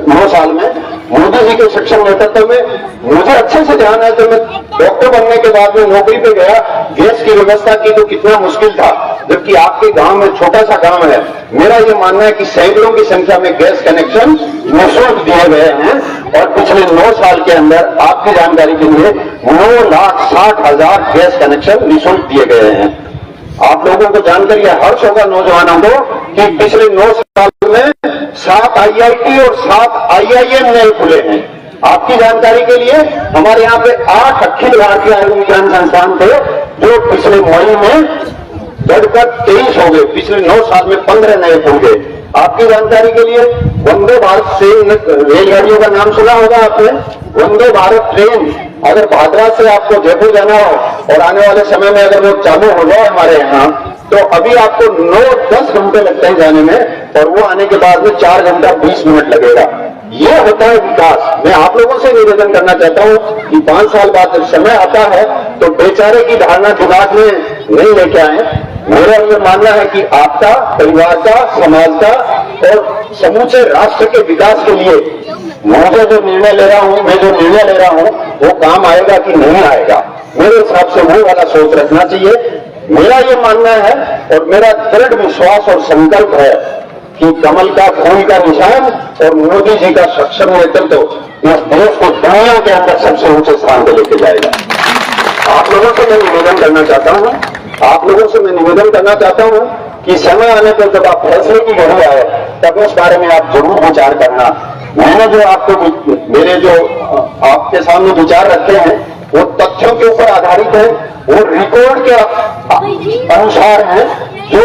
9 साल में। मोदी जी के सक्षम नेतृत्व में मुझे अच्छे से ध्यान है, जब मैं डॉक्टर बनने के बाद में नौकरी पे गया, गैस की व्यवस्था की तो कितना मुश्किल था, जबकि आपके गांव में छोटा सा गांव है। मेरा ये मानना है कि सैकड़ों की संख्या में गैस कनेक्शन निःशुल्क दिए गए हैं और पिछले 9 साल के अंदर आपकी जानकारी के लिए 9,60,000 गैस कनेक्शन निःशुल्क दिए गए हैं। आप लोगों को जानकर यह हर्ष होगा नौजवानों को कि पिछले 9 साल में 7 IIT और 7 IIM नए खुले हैं। आपकी जानकारी के लिए हमारे यहाँ पे 8 अखिल भारतीय आयुर्विज्ञान संस्थान थे जो पिछले मई में बढ़कर 23 हो गए। पिछले 9 साल में 15 नए खुल गए। आपकी जानकारी के लिए वंदे भारत ट्रेन रेलगाड़ियों का नाम सुना होगा आपने। वंदे भारत ट्रेन अगर भादरा से आपको जयपुर जाना हो और आने वाले समय में अगर वो चालू हो जाए हमारे यहाँ, तो अभी आपको 9-10 घंटे लगते हैं जाने में और वो आने के बाद में 4 घंटा 20 मिनट लगेगा। ये होता है विकास। मैं आप लोगों से निवेदन करना चाहता हूं कि 5 साल बाद जब समय आता है तो बेचारे की धारणा दिमाग में नहीं लेके आए। मेरा ये मानना है कि आपका, परिवार का, समाज का और समूचे राष्ट्र के विकास के लिए मुझे जो निर्णय ले रहा हूं, मैं जो निर्णय ले रहा हूं, वो काम आएगा कि नहीं आएगा, मेरे हिसाब से वो वाला सोच रखना चाहिए। मेरा ये मानना है और मेरा दृढ़ विश्वास और संकल्प है कि कमल का फूल का निशान और मोदी जी का सक्षम नेतृत्व इस देश को दुनिया के अंदर सबसे ऊंचे स्थान पर लेके जाएगा। आप लोगों से मैं निवेदन करना चाहता हूं, कि समय आने पर जब आप फैसले की घड़ी आए तब उस बारे में आप जरूर विचार करना। मैंने जो आपके सामने विचार रखे हैं वो तथ्यों के ऊपर आधारित है, वो रिकॉर्ड के अनुसार है, जो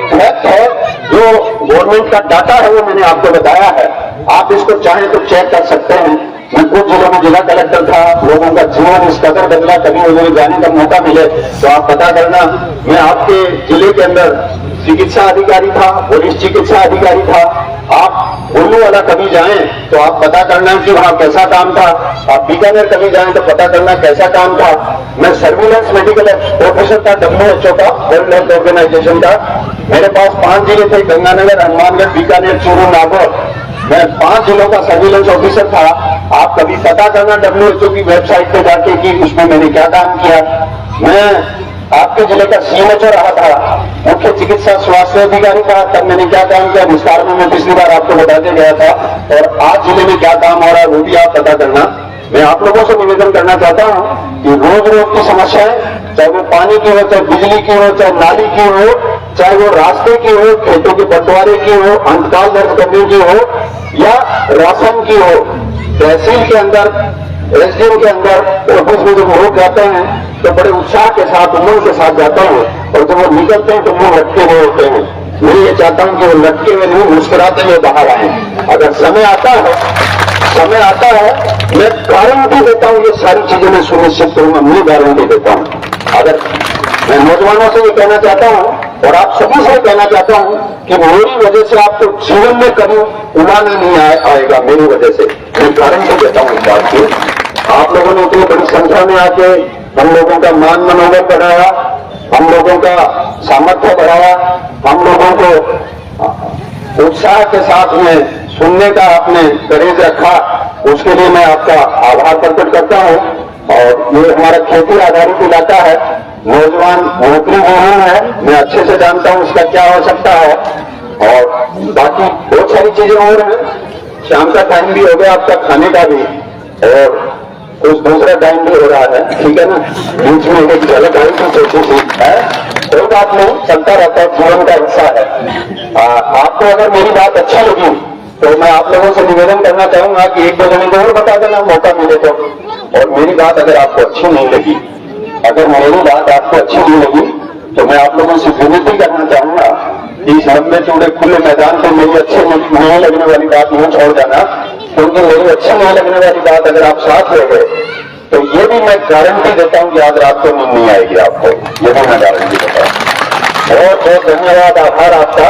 फैक्ट है, जो गवर्नमेंट का डाटा है वो मैंने आपको बताया है। आप इसको चाहें तो चेक कर सकते हैं। मैं कुछ जिलों में जिला कलेक्टर था, लोगों का जीवन इस कदर बदला, कभी उन्हें जाने का मौका मिले तो आप पता करना। मैं आपके जिले के अंदर चिकित्सा अधिकारी था, पुलिस चिकित्सा अधिकारी था। आप उल्लू वाला कभी जाएं तो आप पता करना कि वहां कैसा काम था। आप बीकानेर कभी जाएं तो पता करना कैसा काम था। मैं सर्विलेंस मेडिकल ऑफिसर था WHO का, वर्ल्ड हेल्थ ऑर्गेनाइजेशन का। मेरे पास 5 जिले थे, गंगानगर, हनुमानगढ़, बीकानेर, चूरू, नागौर। मैं 5 जिलों का सर्विलेंस ऑफिसर था। आप कभी पता करना WHO की वेबसाइट पे जाके कि उसमें मैंने क्या काम किया। मैं आपके जिले का CMHO रहा था, मुख्य चिकित्सा स्वास्थ्य अधिकारी था, तब मैंने क्या काम किया विस्तार में मैं पिछली बार आपको बताते गया था। और आज जिले में क्या काम हो रहा है वो भी आप पता करना। मैं आप लोगों से निवेदन करना चाहता हूं कि रोज रोज की समस्याएं, चाहे वो पानी की हो, चाहे बिजली की हो, चाहे नाली की हो, चाहे वो रास्ते की हो, खेतों के बंटवारे की हो, अंतकाल दर्ज करने की हो या राशन की हो, तहसील के अंदर, SDM के अंदर ऑफिस में जब लोग जाते हैं तो बड़े उत्साह के साथ, उमंग के साथ जाते हैं और जब वो निकलते हैं तो मुंह लटके हुए होते हैं। मैं ये चाहता हूं कि वो लटके हुए नहीं, मुस्कुराते हुए बाहर आए। अगर समय आता है, मैं गारंटी देता हूं ये सारी चीजें मैं सुनिश्चित करूंगा, मैं गारंटी देता हूं। अगर मैं नौजवानों से ये कहना चाहता हूं और आप सभी से कहना चाहता हूं कि मेरी वजह से आपको जीवन में कभी उड़ाना नहीं आएगा, मेरी वजह से मैं गारंटी देता हूं इस बात की। आप लोगों ने इतनी बड़ी संख्या में आके हम लोगों का मान मनोबल बढ़ाया, हम लोगों का सामर्थ्य बढ़ाया, हम लोगों को उत्साह के साथ में सुनने का आपने करेज रखा, उसके लिए मैं आपका आभार प्रकट करता हूं। और ये हमारा खेती आधारित इलाका है, नौजवान नौकरी विहीन है, मैं अच्छे से जानता हूं इसका क्या हो सकता है। और बाकी बहुत सारी चीजें और हैं, शाम का टाइम भी हो गया आपका खाने का भी, और कुछ दूसरा टाइम भी हो रहा है, ठीक है ना। बीच में एक झलक आई थी छोटी सी, कोई बात नहीं, चलता रहता है, जीवन का हिस्सा है। आपको अगर मेरी बात अच्छी लगी तो मैं आप लोगों से निवेदन करना चाहूंगा कि 1-2 जने को और बता देना मौका मिले तो। और मेरी बात अगर आपको अच्छी नहीं लगी, तो मैं आप लोगों से विनती करना चाहूंगा कि इस लंबे चौड़े खुले मैदान पर मेरी अच्छे नहीं लगने वाली बात नहीं छोड़ जाना। क्योंकि मेरी अच्छी नहीं लगने वाली बात अगर आप साथ ले गए तो ये भी मैं गारंटी देता हूं कि आज रात को नींद नहीं आएगी आपको, ये भी मैं गारंटी देता हूं। बहुत बहुत धन्यवाद, आभार आपका,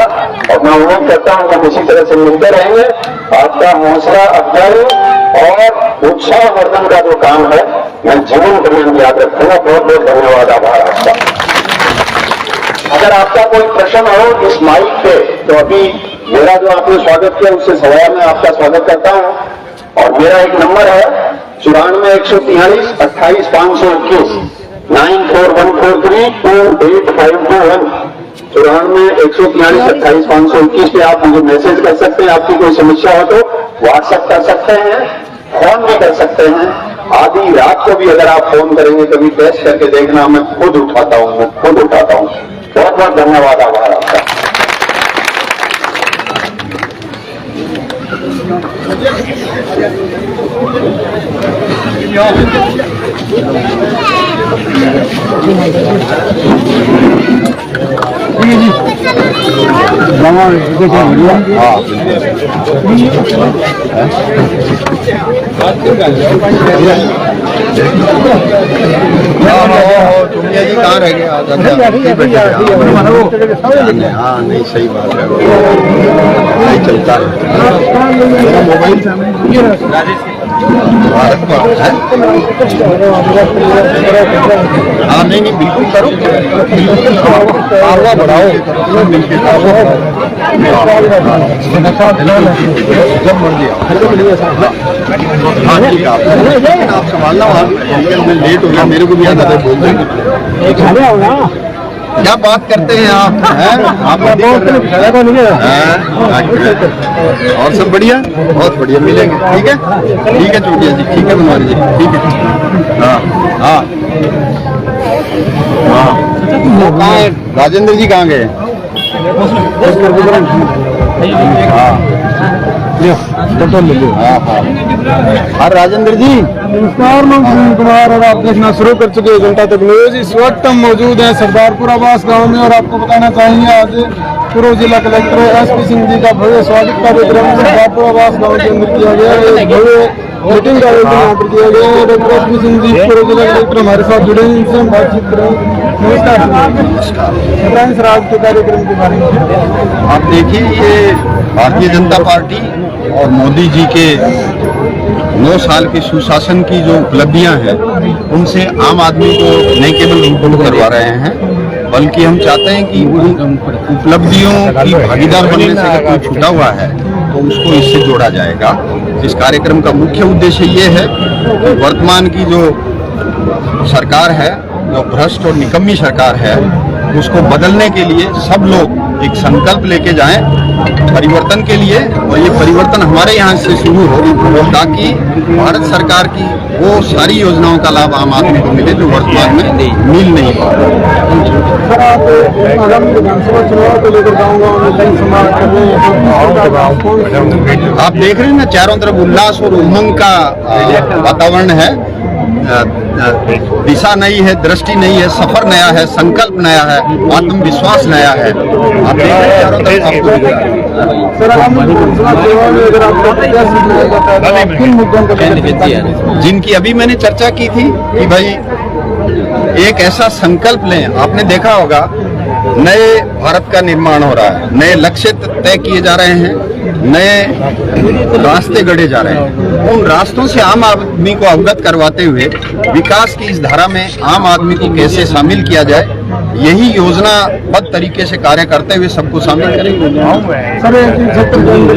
और मैं उम्मीद करता हूं कि हम इसी तरह से मिलते रहेंगे। आपका हौसला अफजाई और उत्साहवर्धन का जो काम है मैं जीवन पर्यंत याद रखूंगा। बहुत बहुत धन्यवाद, आभार आपका। अगर आपका कोई प्रश्न हो इस माइक पे तो अभी मेरा जो आपने स्वागत किया उससे सवाल मैं आपका स्वागत करता हूं, और मेरा एक नंबर है 94-143 28-521 9414328521 94-143 पे आप मुझे मैसेज कर सकते हैं। आपकी कोई समस्या हो तो व्हाट्सएप कर सकते हैं, फोन भी कर सकते हैं। आधी रात को भी अगर आप फोन करेंगे कभी टेस्ट करके देखना, मैं खुद उठाता हूं। बहुत बहुत धन्यवाद, आभार आपका। टुंडिया जी कहाँ रह गए? हाँ नहीं, सही बात है, नहीं चलता है। मेरा मोबाइल भारत का है। हाँ नहीं बिल्कुल करो, आगे बढ़ाओ, मिलकर जब मर्जी आओ। हाँ ठीक है, आप संभालना, मैं लेट हो गया, मेरे को भी याद आता है, बोल देंगे क्या बात करते हैं आप, आप और सब बढ़िया, बहुत बढ़िया, मिलेंगे। ठीक है चोटिया जी, ठीक है कुमारी जी, ठीक है। हाँ वो कहाँ है? राजेंद्र जी कहाँ गए? हाँ राजेंद्र जी नमस्कार, मैं सुनील कुमार और आप देखना शुरू कर चुके हैं जनता तक न्यूज। इस वक्त हम मौजूद हैं सरदारपुर आवास गांव में, और आपको बताना चाहेंगे आज पूर्व जिला कलेक्टर SP सिंह जी का भव्य स्वागत कार्यक्रम सरदारपुर आवास गांव के अंदर किया गया। एक भव्य मीटिंग का आयोजन यहाँ पर किया गया है। डॉक्टर SP सिंह जी पूर्व जिला कलेक्टर हमारे साथ जुड़े हैं, इनसे हम बातचीत करेंगे। नमस्कार, बताएं सर आज के कार्यक्रम के बारे में। आप देखिए, ये भारतीय जनता पार्टी और मोदी जी के 9 साल के सुशासन की जो उपलब्धियां हैं, उनसे आम आदमी को न केवल रूबरू करवा रहे हैं, बल्कि हम चाहते हैं कि उन उपलब्धियों की भागीदार बनने से अगर कोई छूटा हुआ है तो उसको इससे जोड़ा जाएगा। इस कार्यक्रम का मुख्य उद्देश्य ये है कि वर्तमान की जो सरकार है, जो भ्रष्ट और निकम्मी सरकार है, उसको बदलने के लिए सब लोग एक संकल्प लेके जाएं परिवर्तन के लिए, और ये परिवर्तन हमारे यहाँ से शुरू हो, ताकि भारत सरकार की वो सारी योजनाओं का लाभ आम आदमी को मिले जो वर्तमान में मिल नहीं पा रहा। सर आप आगामी विधानसभा चुनाव को लेकर गाँव-गाँव में जनसभा कर रहे हैं, आप देख रहे हैं ना, चारों तरफ उल्लास और उमंग का वातावरण है। दिशा नई है, दृष्टि नई है, सफर नया है, संकल्प नया है, आत्मविश्वास नया है। आप देख रहे हैं चारों तरफ आपको दिख रहा है। सर आगामी विधानसभा चुनाव में अगर आपको प्रत्याशी चुना जाता है तो आप किन मुद्दों पर, जिनकी अभी मैंने चर्चा की थी कि भाई एक ऐसा संकल्प लें। आपने देखा होगा नए भारत का निर्माण हो रहा है, नए लक्ष्य तय किए जा रहे हैं, नए रास्ते गढ़े जा रहे हैं। उन रास्तों से आम आदमी को अवगत करवाते हुए विकास की इस धारा में आम आदमी को कैसे शामिल किया जाए, यही योजनाबद्ध तरीके से कार्य करते हुए सबको शामिल करेंगे। सर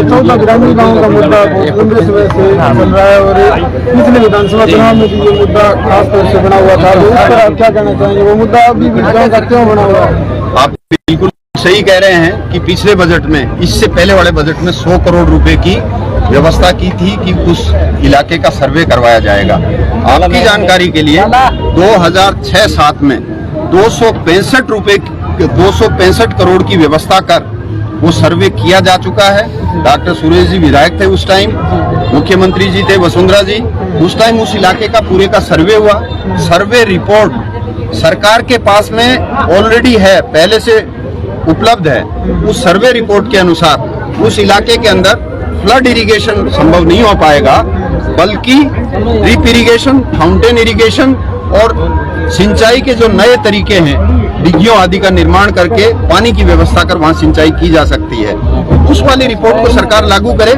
14 ग्रामीण गाँव का मुद्दा बहुत लंबे समय से चल रहा है, और पिछले विधानसभा चुनाव में भी ये मुद्दा खास तौर से बना हुआ था, तो उस पर आप क्या कहना चाहेंगे? वो मुद्दा अभी भी गाँव का क्यों बना हुआ है? आप बिल्कुल सही कह रहे हैं कि पिछले बजट में, इससे पहले वाले बजट में 100 करोड़ रुपए की व्यवस्था की थी कि उस इलाके का सर्वे करवाया जाएगा। आपकी जानकारी के लिए 2006-07 में 265 करोड़ की व्यवस्था कर वो सर्वे किया जा चुका है। डॉक्टर सुरेश जी विधायक थे उस टाइम, मुख्यमंत्री जी थे वसुंधरा जी, उस टाइम उस इलाके का पूरे का सर्वे हुआ। सर्वे रिपोर्ट सरकार के पास में ऑलरेडी है, पहले से उपलब्ध है। उस सर्वे रिपोर्ट के अनुसार उस इलाके के अंदर फ्लड इरिगेशन संभव नहीं हो पाएगा, बल्कि ड्रिप इरिगेशन, फाउंटेन इरिगेशन और सिंचाई के जो नए तरीके हैं, डिग्गियों आदि का निर्माण करके पानी की व्यवस्था कर वहां सिंचाई की जा सकती है। उस वाली रिपोर्ट को सरकार लागू करे,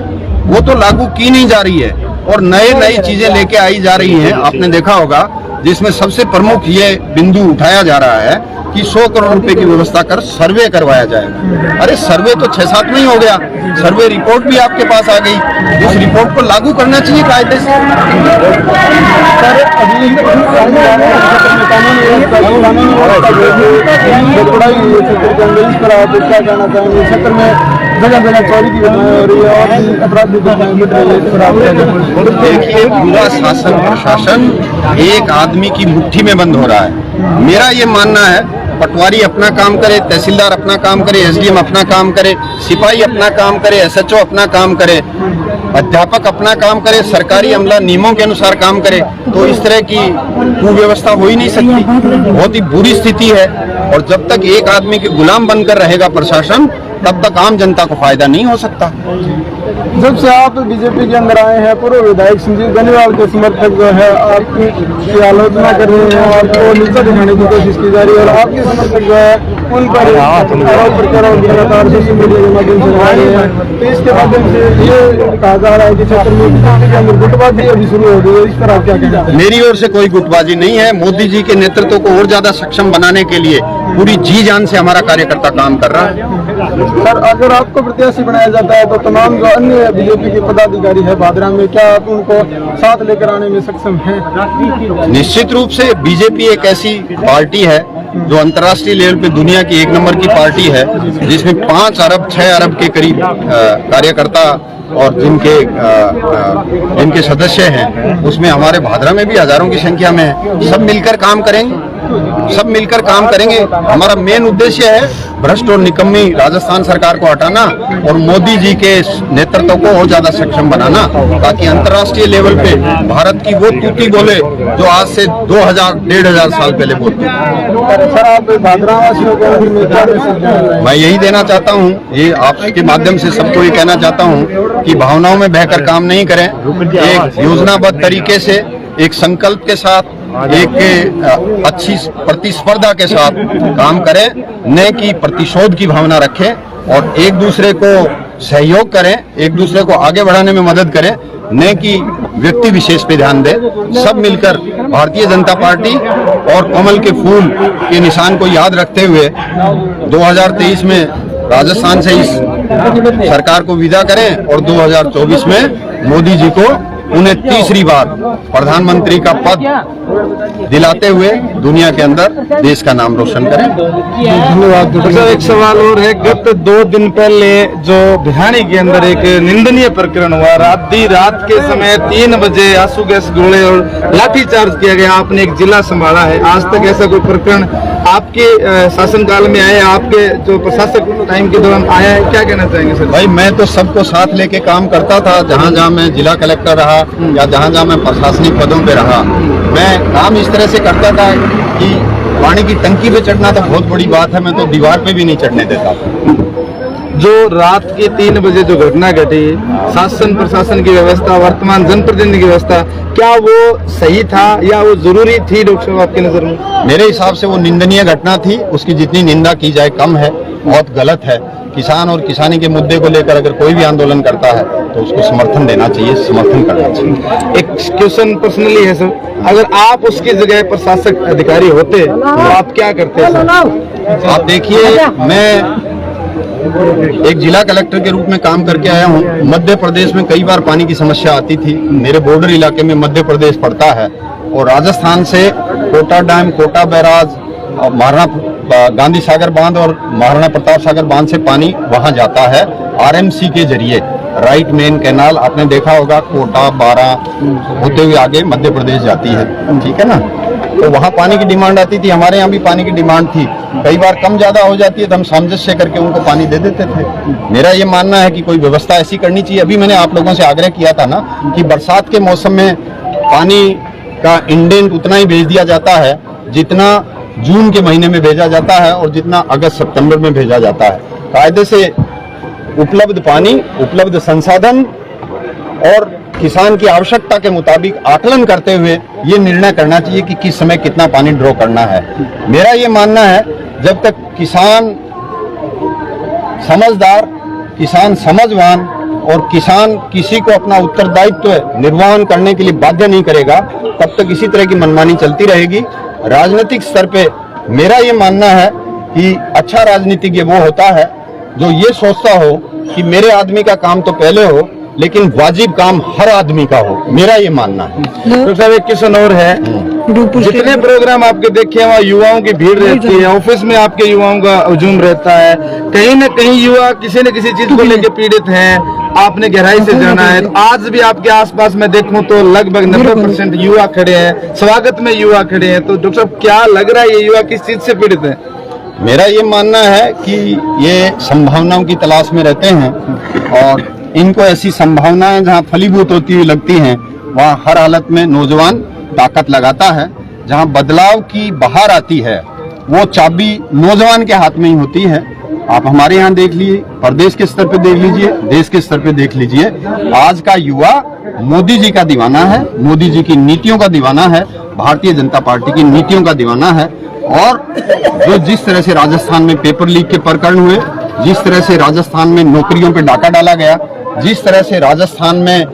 वो तो लागू की नहीं जा रही है और नई चीजें लेके आई जा रही हैं। आपने देखा होगा, जिसमें सबसे प्रमुख ये बिंदु उठाया जा रहा है कि 100 करोड़ रुपए की व्यवस्था कर सर्वे करवाया जाएगा। अरे सर्वे तो 6-7 में ही हो गया, सर्वे रिपोर्ट भी आपके पास आ गई। उस रिपोर्ट को लागू करना चाहिए कायदे से। देखिए, पूरा शासन प्रशासन एक आदमी की मुट्ठी में बंद हो रहा है। मेरा ये मानना है, पटवारी अपना काम करे, तहसीलदार अपना काम करे, एसडीएम अपना काम करे, सिपाही अपना काम करे, एसएचओ अपना काम करे, अध्यापक अपना काम करे, सरकारी अमला नियमों के अनुसार काम करे, तो इस तरह की कुव्यवस्था हो ही नहीं सकती। बहुत ही बुरी स्थिति है और जब तक एक आदमी के गुलाम बनकर रहेगा प्रशासन, तब तक आम जनता को फायदा नहीं हो सकता। जब से आप बीजेपी के अंदर आए हैं, पूर्व विधायक संजीव बेनीवाल के समर्थक जो है आपकी आलोचना कर रहे हैं, आपको नीचा दिखाने की कोशिश की जा रही है और आपके समर्थक जो है उन पर आरोप प्रत्यारोप लगातार सोशल मीडिया के माध्यम से आ रहे हैं। तो इसके माध्यम से ये कहा जा रहा है कि क्षेत्र में के अंदर गुटबाजी अभी शुरू हो गई है, इस पर आप क्या कहना है? मेरी ओर से कोई गुटबाजी नहीं है। मोदी जी के नेतृत्व को और ज्यादा सक्षम बनाने के लिए पूरी जी जान से हमारा कार्यकर्ता काम कर रहा है। सर, अगर आपको प्रत्याशी बनाया जाता है तो तमाम जो अन्य बीजेपी के पदाधिकारी है भादरा में, क्या आप उनको साथ लेकर आने में सक्षम हैं? निश्चित रूप से बीजेपी एक ऐसी पार्टी है जो अंतर्राष्ट्रीय लेवल पे दुनिया की 1 नंबर की पार्टी है, जिसमें 5 अरब 6 अरब के करीब कार्यकर्ता और जिनके सदस्य हैं, उसमें हमारे भादरा में भी हजारों की संख्या में है। सब मिलकर काम करेंगे, सब मिलकर काम करेंगे। हमारा मेन उद्देश्य है भ्रष्ट और निकम्मी राजस्थान सरकार को हटाना और मोदी जी के नेतृत्व को और ज्यादा सक्षम बनाना, ताकि अंतर्राष्ट्रीय लेवल पे भारत की वो तूती बोले जो आज से 2000-1500 साल पहले बोलते। सर, आप भादरावासियों को मैं यही देना चाहता हूँ, ये आपके माध्यम से सबको ये कहना चाहता हूँ कि भावनाओं में बहकर काम नहीं करें। एक योजनाबद्ध तरीके से, एक संकल्प के साथ, एक अच्छी प्रतिस्पर्धा के साथ काम करें, न कि प्रतिशोध की भावना रखें और एक दूसरे को सहयोग करें, एक दूसरे को आगे बढ़ाने में मदद करें, न कि व्यक्ति विशेष पे ध्यान दें। सब मिलकर भारतीय जनता पार्टी और कमल के फूल के निशान को याद रखते हुए 2023 में राजस्थान से इस सरकार को विदा करें और 2024 में मोदी जी को उन्हें तीसरी बार प्रधानमंत्री का पद दिलाते हुए दुनिया के अंदर देश का नाम रोशन करें। धन्यवाद। अच्छा, एक सवाल और है, गत 2 दिन पहले जो भिवानी के अंदर एक निंदनीय प्रकरण हुआ, रात के समय 3 बजे आंसू गैस गोले और लाठीचार्ज किया गया, आपने एक जिला संभाला है, आज तक ऐसा कोई प्रकरण आपके शासनकाल में आया, आपके जो प्रशासक टाइम के दौरान आया है, क्या कहना चाहेंगे सर? भाई, मैं तो सबको साथ लेके काम करता था, जहाँ जहाँ मैं जिला कलेक्टर रहा या जहाँ जहाँ मैं प्रशासनिक पदों पे रहा। मैं काम इस तरह से करता था कि पानी की टंकी पे चढ़ना तो बहुत बड़ी बात है, मैं तो दीवार पे भी नहीं चढ़ने देता। जो रात के 3 बजे जो घटना घटी, शासन प्रशासन की व्यवस्था, वर्तमान जनप्रतिनिधि की व्यवस्था, क्या वो सही था या वो जरूरी थी डॉक्टर साहब आपकी नजर में? मेरे हिसाब से वो निंदनीय घटना थी, उसकी जितनी निंदा की जाए कम है, बहुत गलत है। किसान और किसानी के मुद्दे को लेकर अगर कोई भी आंदोलन करता है तो उसको समर्थन देना चाहिए, समर्थन करना चाहिए। एक क्वेश्चन पर्सनली है सर, अगर आप उसकी जगह प्रशासक अधिकारी होते तो आप क्या करते सर? आप देखिए, मैं एक जिला कलेक्टर के रूप में काम करके आया हूँ। मध्य प्रदेश में कई बार पानी की समस्या आती थी। मेरे बॉर्डर इलाके में मध्य प्रदेश पड़ता है और राजस्थान से कोटा डैम, कोटा बैराज और महाराणा गांधी सागर बांध और महाराणा प्रताप सागर बांध से पानी वहां जाता है आरएमसी के जरिए। राइट मेन कैनाल आपने देखा होगा, कोटा 12 होते हुए आगे मध्य प्रदेश जाती है, ठीक है ना। तो वहाँ पानी की डिमांड आती थी, हमारे यहाँ भी पानी की डिमांड थी। कई बार कम ज्यादा हो जाती है तो हम सामंजस्य करके उनको पानी दे देते थे। मेरा ये मानना है कि कोई व्यवस्था ऐसी करनी चाहिए। अभी मैंने आप लोगों से आग्रह किया था ना कि बरसात के मौसम में पानी का इंडेंट उतना ही भेज दिया जाता है जितना जून के महीने में भेजा जाता है और जितना अगस्त सितंबर में भेजा जाता है। कायदे से उपलब्ध पानी, उपलब्ध संसाधन और किसान की आवश्यकता के मुताबिक आकलन करते हुए ये निर्णय करना चाहिए कि किस समय कितना पानी ड्रॉ करना है। मेरा ये मानना है जब तक किसान समझदार, किसान समझवान और किसान किसी को अपना उत्तरदायित्व निर्वहन करने के लिए बाध्य नहीं करेगा, तब तक इसी तरह की मनमानी चलती रहेगी। राजनीतिक स्तर पे मेरा ये मानना है कि अच्छा राजनीतिज्ञ वो होता है जो ये सोचता हो कि मेरे आदमी का काम तो पहले हो, लेकिन वाजिब काम हर आदमी का हो। मेरा ये मानना है। डॉक्टर साहब, एक क्वेश्चन और है, जितने प्रोग्राम आपके देखे वहाँ युवाओं की भीड़ रहती है, ऑफिस में आपके युवाओं का हुजूम रहता है, कहीं न कहीं युवा किसी न किसी चीज को लेकर पीड़ित हैं, आपने गहराई से जाना है। तो आज भी आपके आसपास मैं देखूं तो लगभग 90% युवा खड़े हैं, स्वागत में युवा खड़े हैं। तो डॉक्टर साहब, क्या लग रहा है ये युवा किस चीज से पीड़ित है? मेरा ये मानना है कि ये संभावनाओं की तलाश में रहते हैं और इनको ऐसी संभावनाएं जहां फलीभूत होती हुई लगती हैं, वहां हर हालत में नौजवान ताकत लगाता है। जहां बदलाव की बहार आती है, वो चाबी नौजवान के हाथ में ही होती है। आप हमारे यहाँ देख लीजिए, प्रदेश के स्तर पे देख लीजिए, देश के स्तर पे देख लीजिए, आज का युवा मोदी जी का दीवाना है, मोदी जी की नीतियों का दीवाना है, भारतीय जनता पार्टी की नीतियों का दीवाना है। और जो जिस तरह से राजस्थान में पेपर लीक के प्रकरण हुए, जिस तरह से राजस्थान में नौकरियों पे डाका डाला गया, जिस तरह से राजस्थान में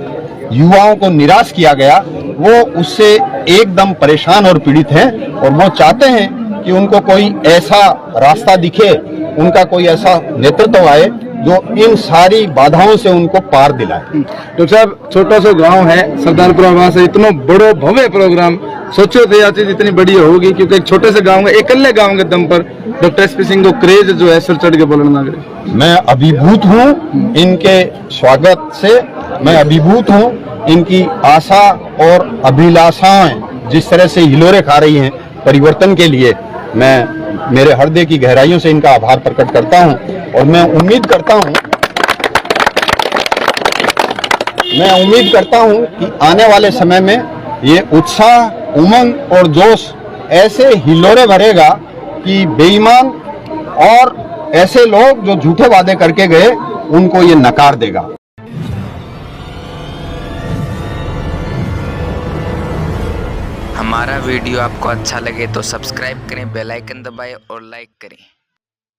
युवाओं को निराश किया गया, वो उससे एकदम परेशान और पीड़ित हैं और वो चाहते हैं कि उनको कोई ऐसा रास्ता दिखे, उनका कोई ऐसा नेतृत्व आए जो इन सारी बाधाओं से उनको पार दिलाए। डॉक्टर साहब, छोटा सा गांव है सरदारपुरा, वहां से इतना बड़ो भव्य प्रोग्राम सोचो थे यह चीज इतनी बड़ी होगी, क्योंकि एक छोटे से गांव में, एकल्ले गांव के दम पर डॉक्टर एसपी सिंह को क्रेज जो है सिर चढ़ के बोलना लग रहे। मैं अभिभूत हूँ इनके स्वागत से, मैं अभिभूत हूँ इनकी आशा और अभिलाषाएं जिस तरह से हिलोरे खा रही हैं परिवर्तन के लिए। मैं मेरे हृदय की गहराइयों से इनका आभार प्रकट करता हूं और मैं उम्मीद करता हूं कि आने वाले समय में ये उत्साह, उमंग और जोश ऐसे हिलोरे भरेगा कि बेईमान और ऐसे लोग जो झूठे वादे करके गए, उनको ये नकार देगा। हमारा वीडियो आपको अच्छा लगे तो सब्सक्राइब करें, बेल आइकन दबाएं और लाइक करें।